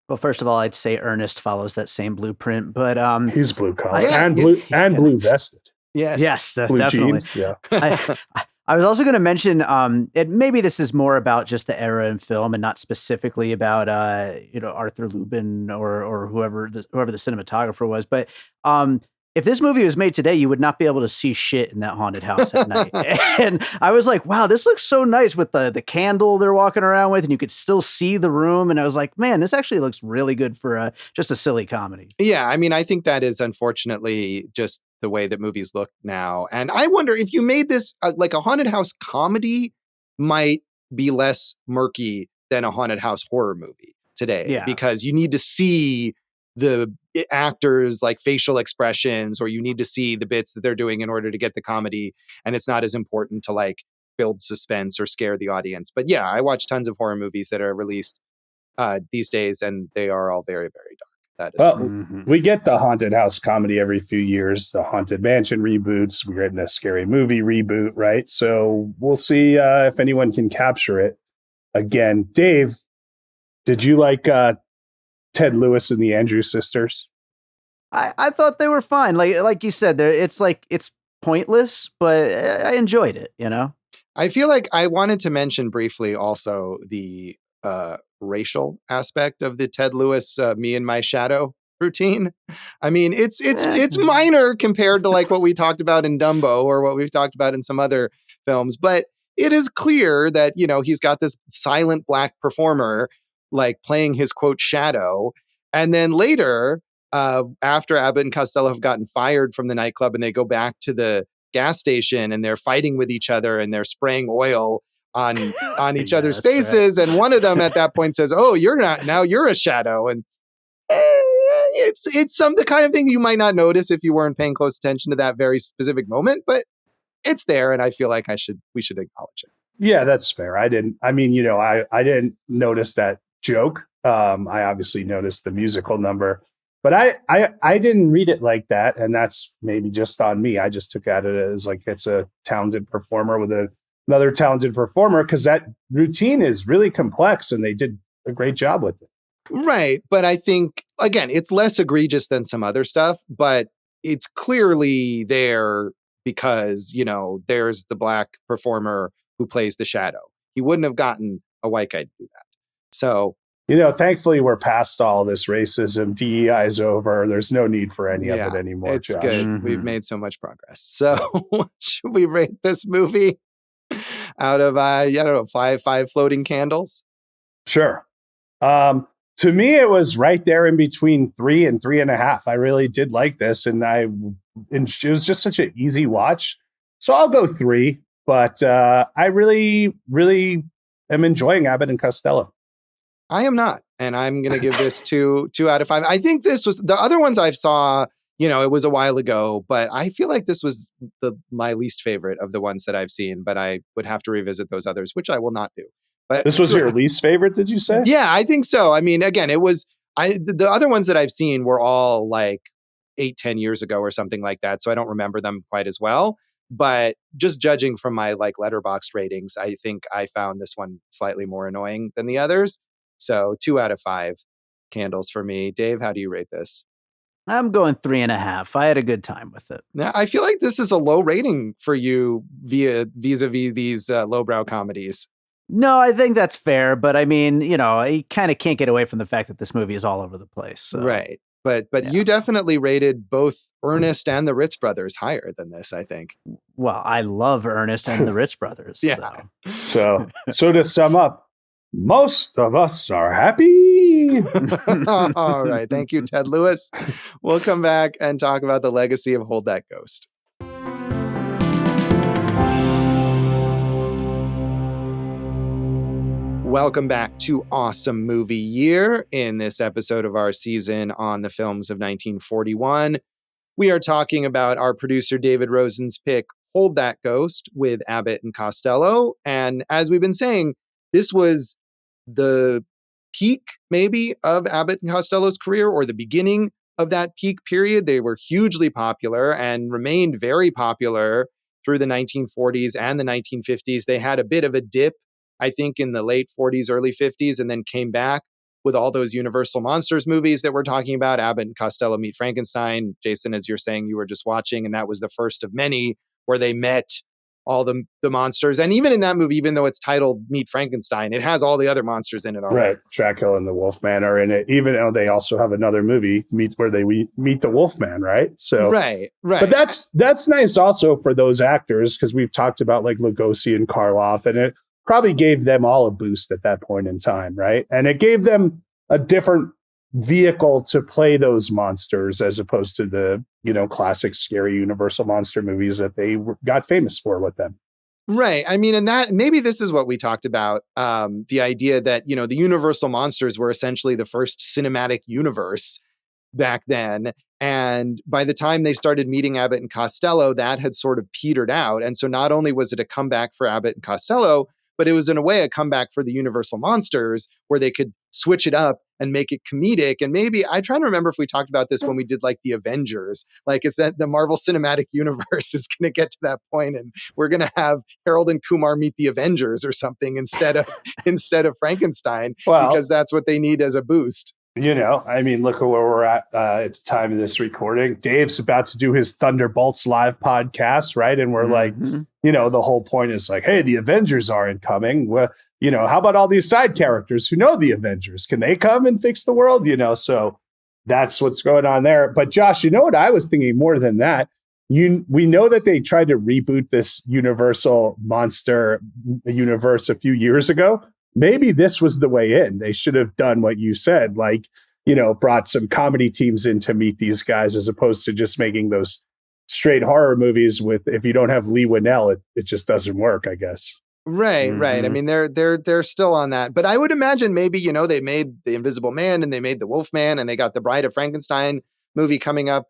Well, first of all, I'd say Ernest follows that same blueprint, but he's blue collar and blue vested. Yes, blue definitely. Jeans, yeah. I was also going to mention, maybe this is more about just the era in film and not specifically about, Arthur Lubin or whoever the cinematographer was. But if this movie was made today, you would not be able to see shit in that haunted house at night. And I was like, wow, this looks so nice with the candle they're walking around with, and you could still see the room. And I was like, man, this actually looks really good for just a silly comedy. Yeah, I mean, I think that is unfortunately just the way that movies look now. And I wonder if you made this like a haunted house comedy might be less murky than a haunted house horror movie today, because you need to see the actors like facial expressions, or you need to see the bits that they're doing in order to get the comedy. And it's not as important to like build suspense or scare the audience. But yeah, I watch tons of horror movies that are released these days, and they are all very, very dark. That is true. We get the haunted house comedy every few years, the Haunted Mansion reboots. We're getting a Scary Movie reboot, right? So we'll see if anyone can capture it again. Dave, did you like Ted Lewis and the Andrews Sisters? I thought they were fine. Like you said, it's pointless, but I enjoyed it, you know? I feel like I wanted to mention briefly also the racial aspect of the Ted Lewis me and my shadow routine. I mean, it's minor compared to like what we talked about in Dumbo or what we've talked about in some other films, but it is clear that, you know, he's got this silent black performer like playing his quote shadow. And then later, after Abbott and Costello have gotten fired from the nightclub and they go back to the gas station and they're fighting with each other and they're spraying oil on each other's faces. Right. And one of them at that point says, "Oh, you're not, now you're a shadow." And it's the kind of thing you might not notice if you weren't paying close attention to that very specific moment, but it's there. And I feel like we should acknowledge it. Yeah, that's fair. I didn't notice that joke. I obviously noticed the musical number, but I didn't read it like that. And that's maybe just on me. I just took at it as like, it's a talented performer with another talented performer, because that routine is really complex and they did a great job with it. Right. But I think, again, it's less egregious than some other stuff, but it's clearly there because, you know, there's the black performer who plays the shadow. He wouldn't have gotten a white guy to do that. So, you know, thankfully we're past all this racism. DEI is over. There's no need for any of it anymore. It's Josh. good. Mm-hmm. We've made so much progress. So should we rate this movie out of, I don't know, five floating candles? Sure. To me, it was right there in between 3 and 3.5. I really did like this, and it was just such an easy watch. So I'll go 3, but I really, really am enjoying Abbott and Costello. I am not, and I'm going to give this 2 out of 5. I think this was the other ones I've saw. You know, it was a while ago, but I feel like this was my least favorite of the ones that I've seen. But I would have to revisit those others, which I will not do. But this was your least favorite, did you say? Yeah, I think so. I mean, again, it was the other ones that I've seen were all like 8-10 years ago or something like that, so I don't remember them quite as well. But just judging from my like Letterboxd ratings, I think I found this one slightly more annoying than the others. So 2 out of 5 candles for me. Dave, how do you rate this? I'm going 3.5. I had a good time with it. Now, I feel like this is a low rating for you vis-a-vis these lowbrow comedies. No, I think that's fair. But I mean, you know, you kind of can't get away from the fact that this movie is all over the place. So. Right. But yeah. You definitely rated both Ernest and the Ritz Brothers higher than this, I think. Well, I love Ernest and the Ritz Brothers. Yeah. So to sum up, most of us are happy. All right. Thank you, Ted Lewis. We'll come back and talk about the legacy of Hold That Ghost. Welcome back to Awesome Movie Year. In this episode of our season on the films of 1941, we are talking about our producer David Rosen's pick, Hold That Ghost, with Abbott and Costello. And as we've been saying, this was the peak, maybe, of Abbott and Costello's career, or the beginning of that peak period. They were hugely popular and remained very popular through the 1940s and the 1950s. They had a bit of a dip, I think, in the late 40s, early 50s, and then came back with all those Universal Monsters movies that we're talking about, Abbott and Costello Meet Frankenstein. Jason, as you're saying, you were just watching, and that was the first of many where they met all the monsters. And even in that movie, even though it's titled Meet Frankenstein, it has all the other monsters in it already. Right. Dracula and the Wolfman are in it, even though they also have another movie where they meet the Wolfman, right? So right. But that's nice also for those actors, because we've talked about like Lugosi and Karloff, and it probably gave them all a boost at that point in time, right? And it gave them a different vehicle to play those monsters as opposed to the, classic scary Universal monster movies that they got famous for with them. Right. I mean, and that maybe this is what we talked about, the idea that, the Universal monsters were essentially the first cinematic universe back then. And by the time they started meeting Abbott and Costello, that had sort of petered out. And so not only was it a comeback for Abbott and Costello, but it was in a way a comeback for the Universal monsters, where they could switch it up and make it comedic. And maybe I try to remember if we talked about this when we did like the Avengers, like is that the Marvel Cinematic Universe is going to get to that point and we're going to have Harold and Kumar meet the Avengers or something instead of Frankenstein, because that's what they need as a boost. I mean, look at where we're at the time of this recording. Dave's about to do his Thunderbolts live podcast, right? And we're like, the whole point is like, hey, the Avengers aren't coming. Well, how about all these side characters who know the Avengers? Can they come and fix the world? So that's what's going on there. But Josh, what I was thinking more than that? We know that they tried to reboot this Universal monster universe a few years ago. Maybe this was the way in. They should have done what you said, like, brought some comedy teams in to meet these guys, as opposed to just making those straight horror movies with, if you don't have Lee Winnell, it just doesn't work, I guess. Right. I mean, they're still on that. But I would imagine maybe, they made The Invisible Man and they made The Wolfman and they got the Bride of Frankenstein movie coming up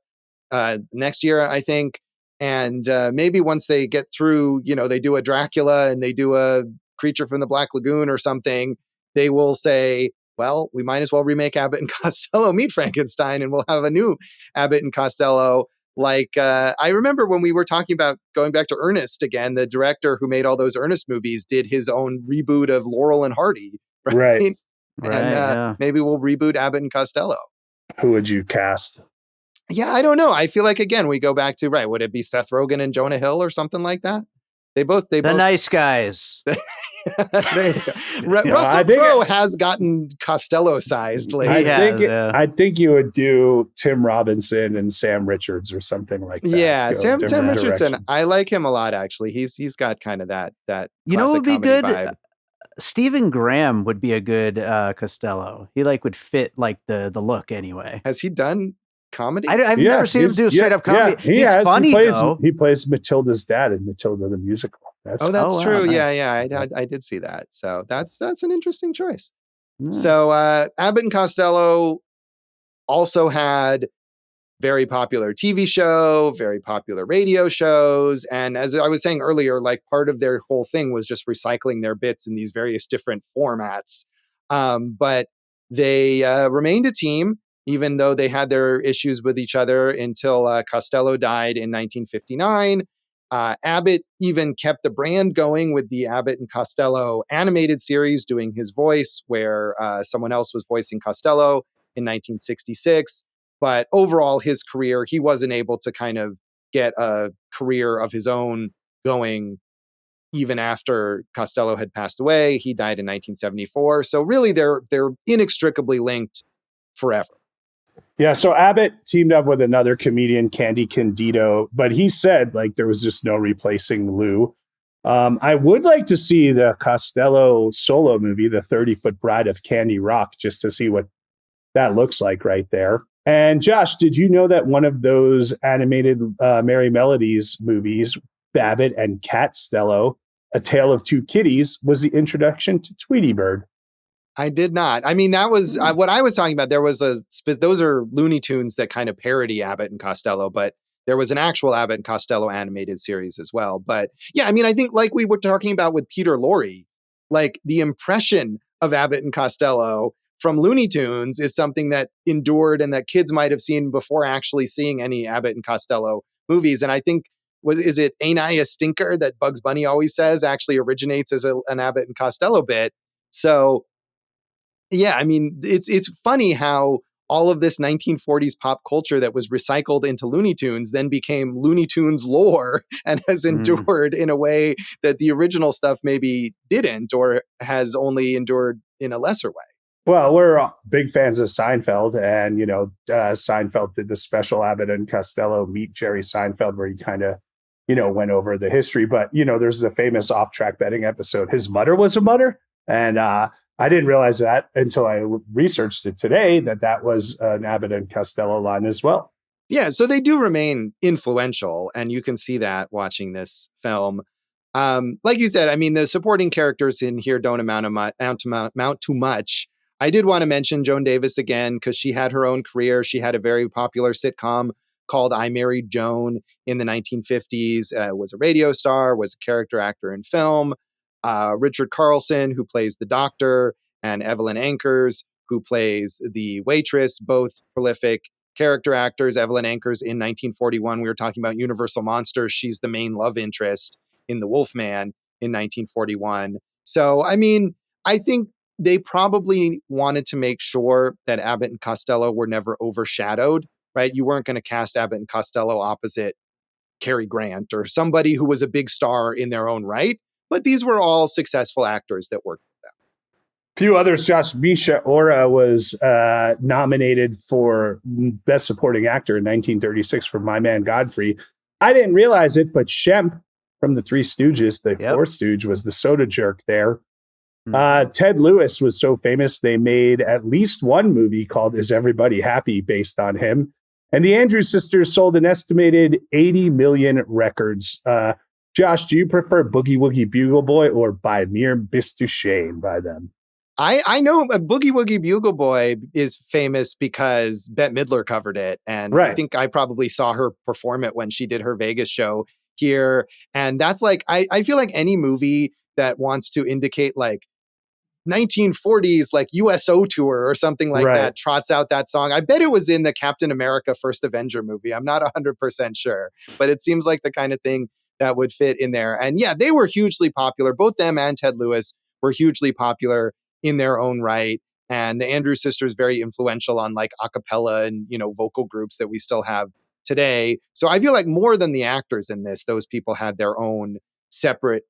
next year, I think. And maybe once they get through, they do a Dracula and they do a Creature from the Black Lagoon or something, they will say, well, we might as well remake Abbott and Costello Meet Frankenstein, and we'll have a new Abbott and Costello. Like, I remember when we were talking about going back to Ernest again, the director who made all those Ernest movies did his own reboot of Laurel and Hardy. Right. And maybe we'll reboot Abbott and Costello. Who would you cast? Yeah, I don't know. I feel like, again, we go back to, would it be Seth Rogen and Jonah Hill or something like that? They both nice guys. Russell Crowe has gotten Costello sized lately. I think you would do Tim Robinson and Sam Richards or something like that. Yeah, Sam Richardson. I like him a lot, actually. He's got kind of that would be good. Vibe. Stephen Graham would be a good Costello. He would fit the look anyway. Has he done comedy? I've never seen him do straight up comedy. He's funny, though. He plays Matilda's dad in Matilda the musical. That's true. Nice. Yeah. I did see that. So that's an interesting choice. Mm. So Abbott and Costello also had very popular TV show, very popular radio shows. And as I was saying earlier, part of their whole thing was just recycling their bits in these various different formats. But they remained a team, even though they had their issues with each other until Costello died in 1959. Abbott even kept the brand going with the Abbott and Costello animated series, doing his voice, where someone else was voicing Costello in 1966. But overall, his career, he wasn't able to kind of get a career of his own going even after Costello had passed away. He died in 1974. So really, they're inextricably linked forever. Yeah, so Abbott teamed up with another comedian, Candy Candido, but he said there was just no replacing Lou. I would like to see the Costello solo movie, The 30-Foot Bride of Candy Rock, just to see what that looks like right there. And Josh, did you know that one of those animated Merry Melodies movies, Abbott and Costello, A Tale of Two Kitties, was the introduction to Tweety Bird? I did not. I mean, that was what I was talking about. There was those are Looney Tunes that kind of parody Abbott and Costello, but there was an actual Abbott and Costello animated series as well. But yeah, I mean, I think like we were talking about with Peter Lorre, the impression of Abbott and Costello from Looney Tunes is something that endured and that kids might have seen before actually seeing any Abbott and Costello movies. And I think, is it "Ain't I a Stinker" that Bugs Bunny always says actually originates as an Abbott and Costello bit. So yeah, I mean, it's funny how all of this 1940s pop culture that was recycled into Looney Tunes then became Looney Tunes lore and has endured in a way that the original stuff maybe didn't, or has only endured in a lesser way. Well, we're big fans of Seinfeld, and, Seinfeld did the special Abbott and Costello Meet Jerry Seinfeld, where he kind of, went over the history. But, there's the famous off-track betting episode, His Mother Was a Mother. And I didn't realize that until I researched it today, that was an Abbott and Costello line as well. Yeah, so they do remain influential, and you can see that watching this film. Like you said, I mean, the supporting characters in here don't amount to much. I did want to mention Joan Davis again, because she had her own career. She had a very popular sitcom called I Married Joan in the 1950s, was a radio star, was a character actor in film. Richard Carlson, who plays the doctor, and Evelyn Ankers, who plays the waitress, both prolific character actors. Evelyn Ankers in 1941, we were talking about Universal Monsters. She's the main love interest in The Wolfman in 1941. So, I mean, I think they probably wanted to make sure that Abbott and Costello were never overshadowed, right? You weren't going to cast Abbott and Costello opposite Cary Grant or somebody who was a big star in their own right. But these were all successful actors that worked with them. Few others. Josh, Misha Ora was nominated for Best Supporting Actor in 1936 for My Man Godfrey. I didn't realize it, but Shemp from the Three Stooges, the fourth Stooge, was the soda jerk there. Ted Lewis was so famous, they made at least one movie called Is Everybody Happy based on him. And the Andrews Sisters sold an estimated 80 million records. Josh, do you prefer Boogie Woogie Bugle Boy or By Mere Bistushane by them? I know Boogie Woogie Bugle Boy is famous because Bette Midler covered it. And I think I probably saw her perform it when she did her Vegas show here. And that's like, I feel like any movie that wants to indicate like 1940s like USO tour or something like that trots out that song. I bet it was in the Captain America First Avenger movie. I'm not 100% sure, but it seems like the kind of thing that would fit in there. And yeah, they were hugely popular. Both them and Ted Lewis were hugely popular in their own right. And the Andrews Sisters very influential on like a cappella and, vocal groups that we still have today. So I feel like more than the actors in this, those people had their own separate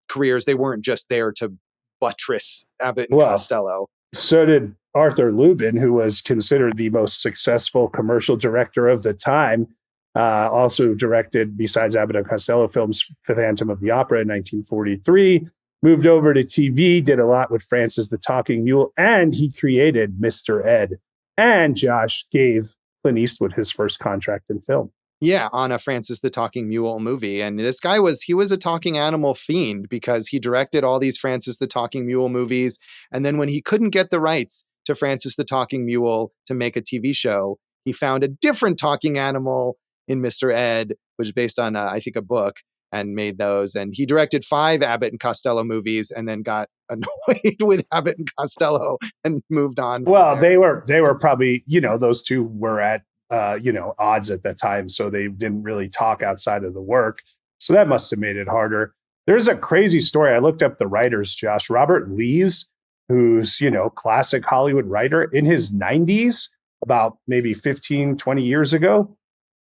careers. They weren't just there to buttress Abbott and Costello. So did Arthur Lubin, who was considered the most successful commercial director of the time. Also directed, besides Abbott and Costello films, Phantom of the Opera in 1943. Moved over to TV, did a lot with Francis the Talking Mule, and he created Mr. Ed. And Josh gave Clint Eastwood his first contract in film. Yeah, on a Francis the Talking Mule movie. And this guy was a talking animal fiend because he directed all these Francis the Talking Mule movies. And then when he couldn't get the rights to Francis the Talking Mule to make a TV show, he found a different talking animal in Mr. Ed, which is based on, I think, a book, and made those. And he directed 5 Abbott and Costello movies and then got annoyed with Abbott and Costello and moved on. Well, they were probably, those two were at odds at that time. So they didn't really talk outside of the work. So that must have made it harder. There's a crazy story. I looked up the writers, Josh. Robert Lees, who's, classic Hollywood writer, in his 90s, about maybe 15, 20 years ago,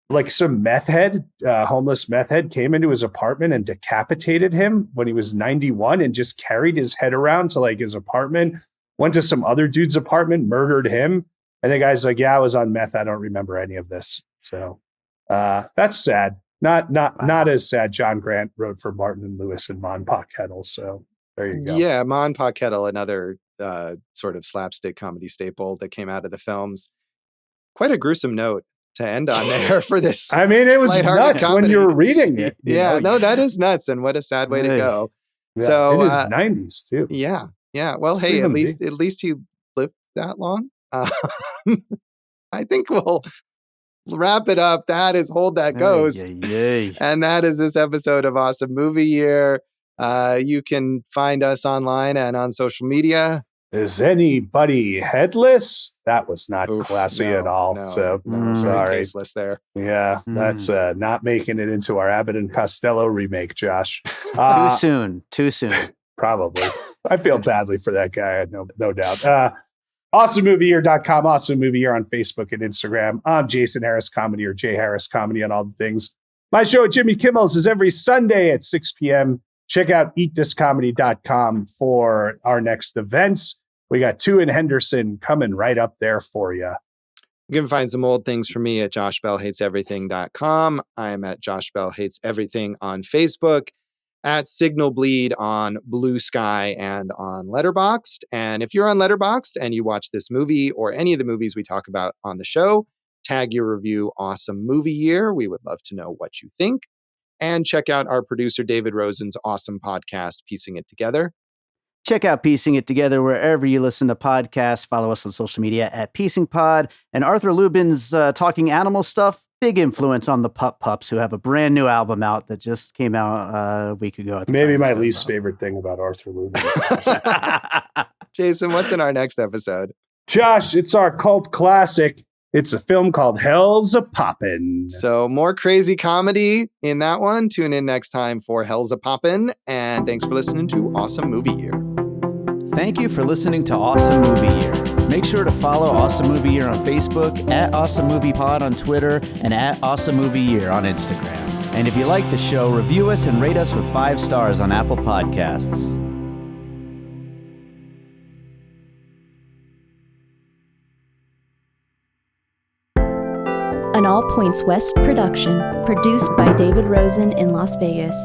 like some meth head, homeless meth head, came into his apartment and decapitated him when he was 91 and just carried his head around to like his apartment, went to some other dude's apartment, murdered him. And the guy's like, yeah, I was on meth. I don't remember any of this. So that's sad. Not as sad. John Grant wrote for Martin and Lewis and Mon Pa Kettle. So there you go. Yeah, Mon Pa Kettle, another sort of slapstick comedy staple that came out of the films. Quite a gruesome note to end on there for this. I mean, it was nuts comedy. When you were reading it. That is nuts. And what a sad way to go. Yeah, so in his 90s too. Yeah. Well, hey, at least he lived that long. I think we'll wrap it up. That is Hold That Ghost. And that is this episode of Awesome Movie Year. You can find us online and on social media. Is anybody headless? That was not classy at all. Sorry. Tasteless there. Yeah, that's not making it into our Abbott and Costello remake, Josh. Too soon. Probably. I feel badly for that guy, no doubt. AwesomeMovieYear.com, Awesome Movie Year on Facebook and Instagram. I'm Jason Harris Comedy or Jay Harris Comedy on all the things. My show at Jimmy Kimmel's is every Sunday at 6 p.m. Check out eatthiscomedy.com for our next events. We got 2 in Henderson coming right up there for you. You can find some old things for me at joshbellhateseverything.com. I'm at Josh Bell Hates Everything on Facebook, at Signal Bleed on Blue Sky and on Letterboxd. And if you're on Letterboxd and you watch this movie or any of the movies we talk about on the show, tag your review Awesome Movie Year. We would love to know what you think. And check out our producer David Rosen's awesome podcast, Piecing It Together. Check out Piecing It Together wherever you listen to podcasts. Follow us on social media at Piecing Pod. And Arthur Lubin's Talking Animal Stuff, big influence on the Pups, who have a brand new album out that just came out a week ago. Maybe my least favorite thing about Arthur Lubin. Jason, what's in our next episode? Josh, it's our cult classic. It's a film called Hellzapoppin. So more crazy comedy in that one. Tune in next time for Hellzapoppin. And thanks for listening to Awesome Movie Year. Thank you for listening to Awesome Movie Year. Make sure to follow Awesome Movie Year on Facebook, at Awesome Movie Pod on Twitter, and at Awesome Movie Year on Instagram. And if you like the show, review us and rate us with 5 stars on Apple Podcasts. An All Points West production, produced by David Rosen in Las Vegas.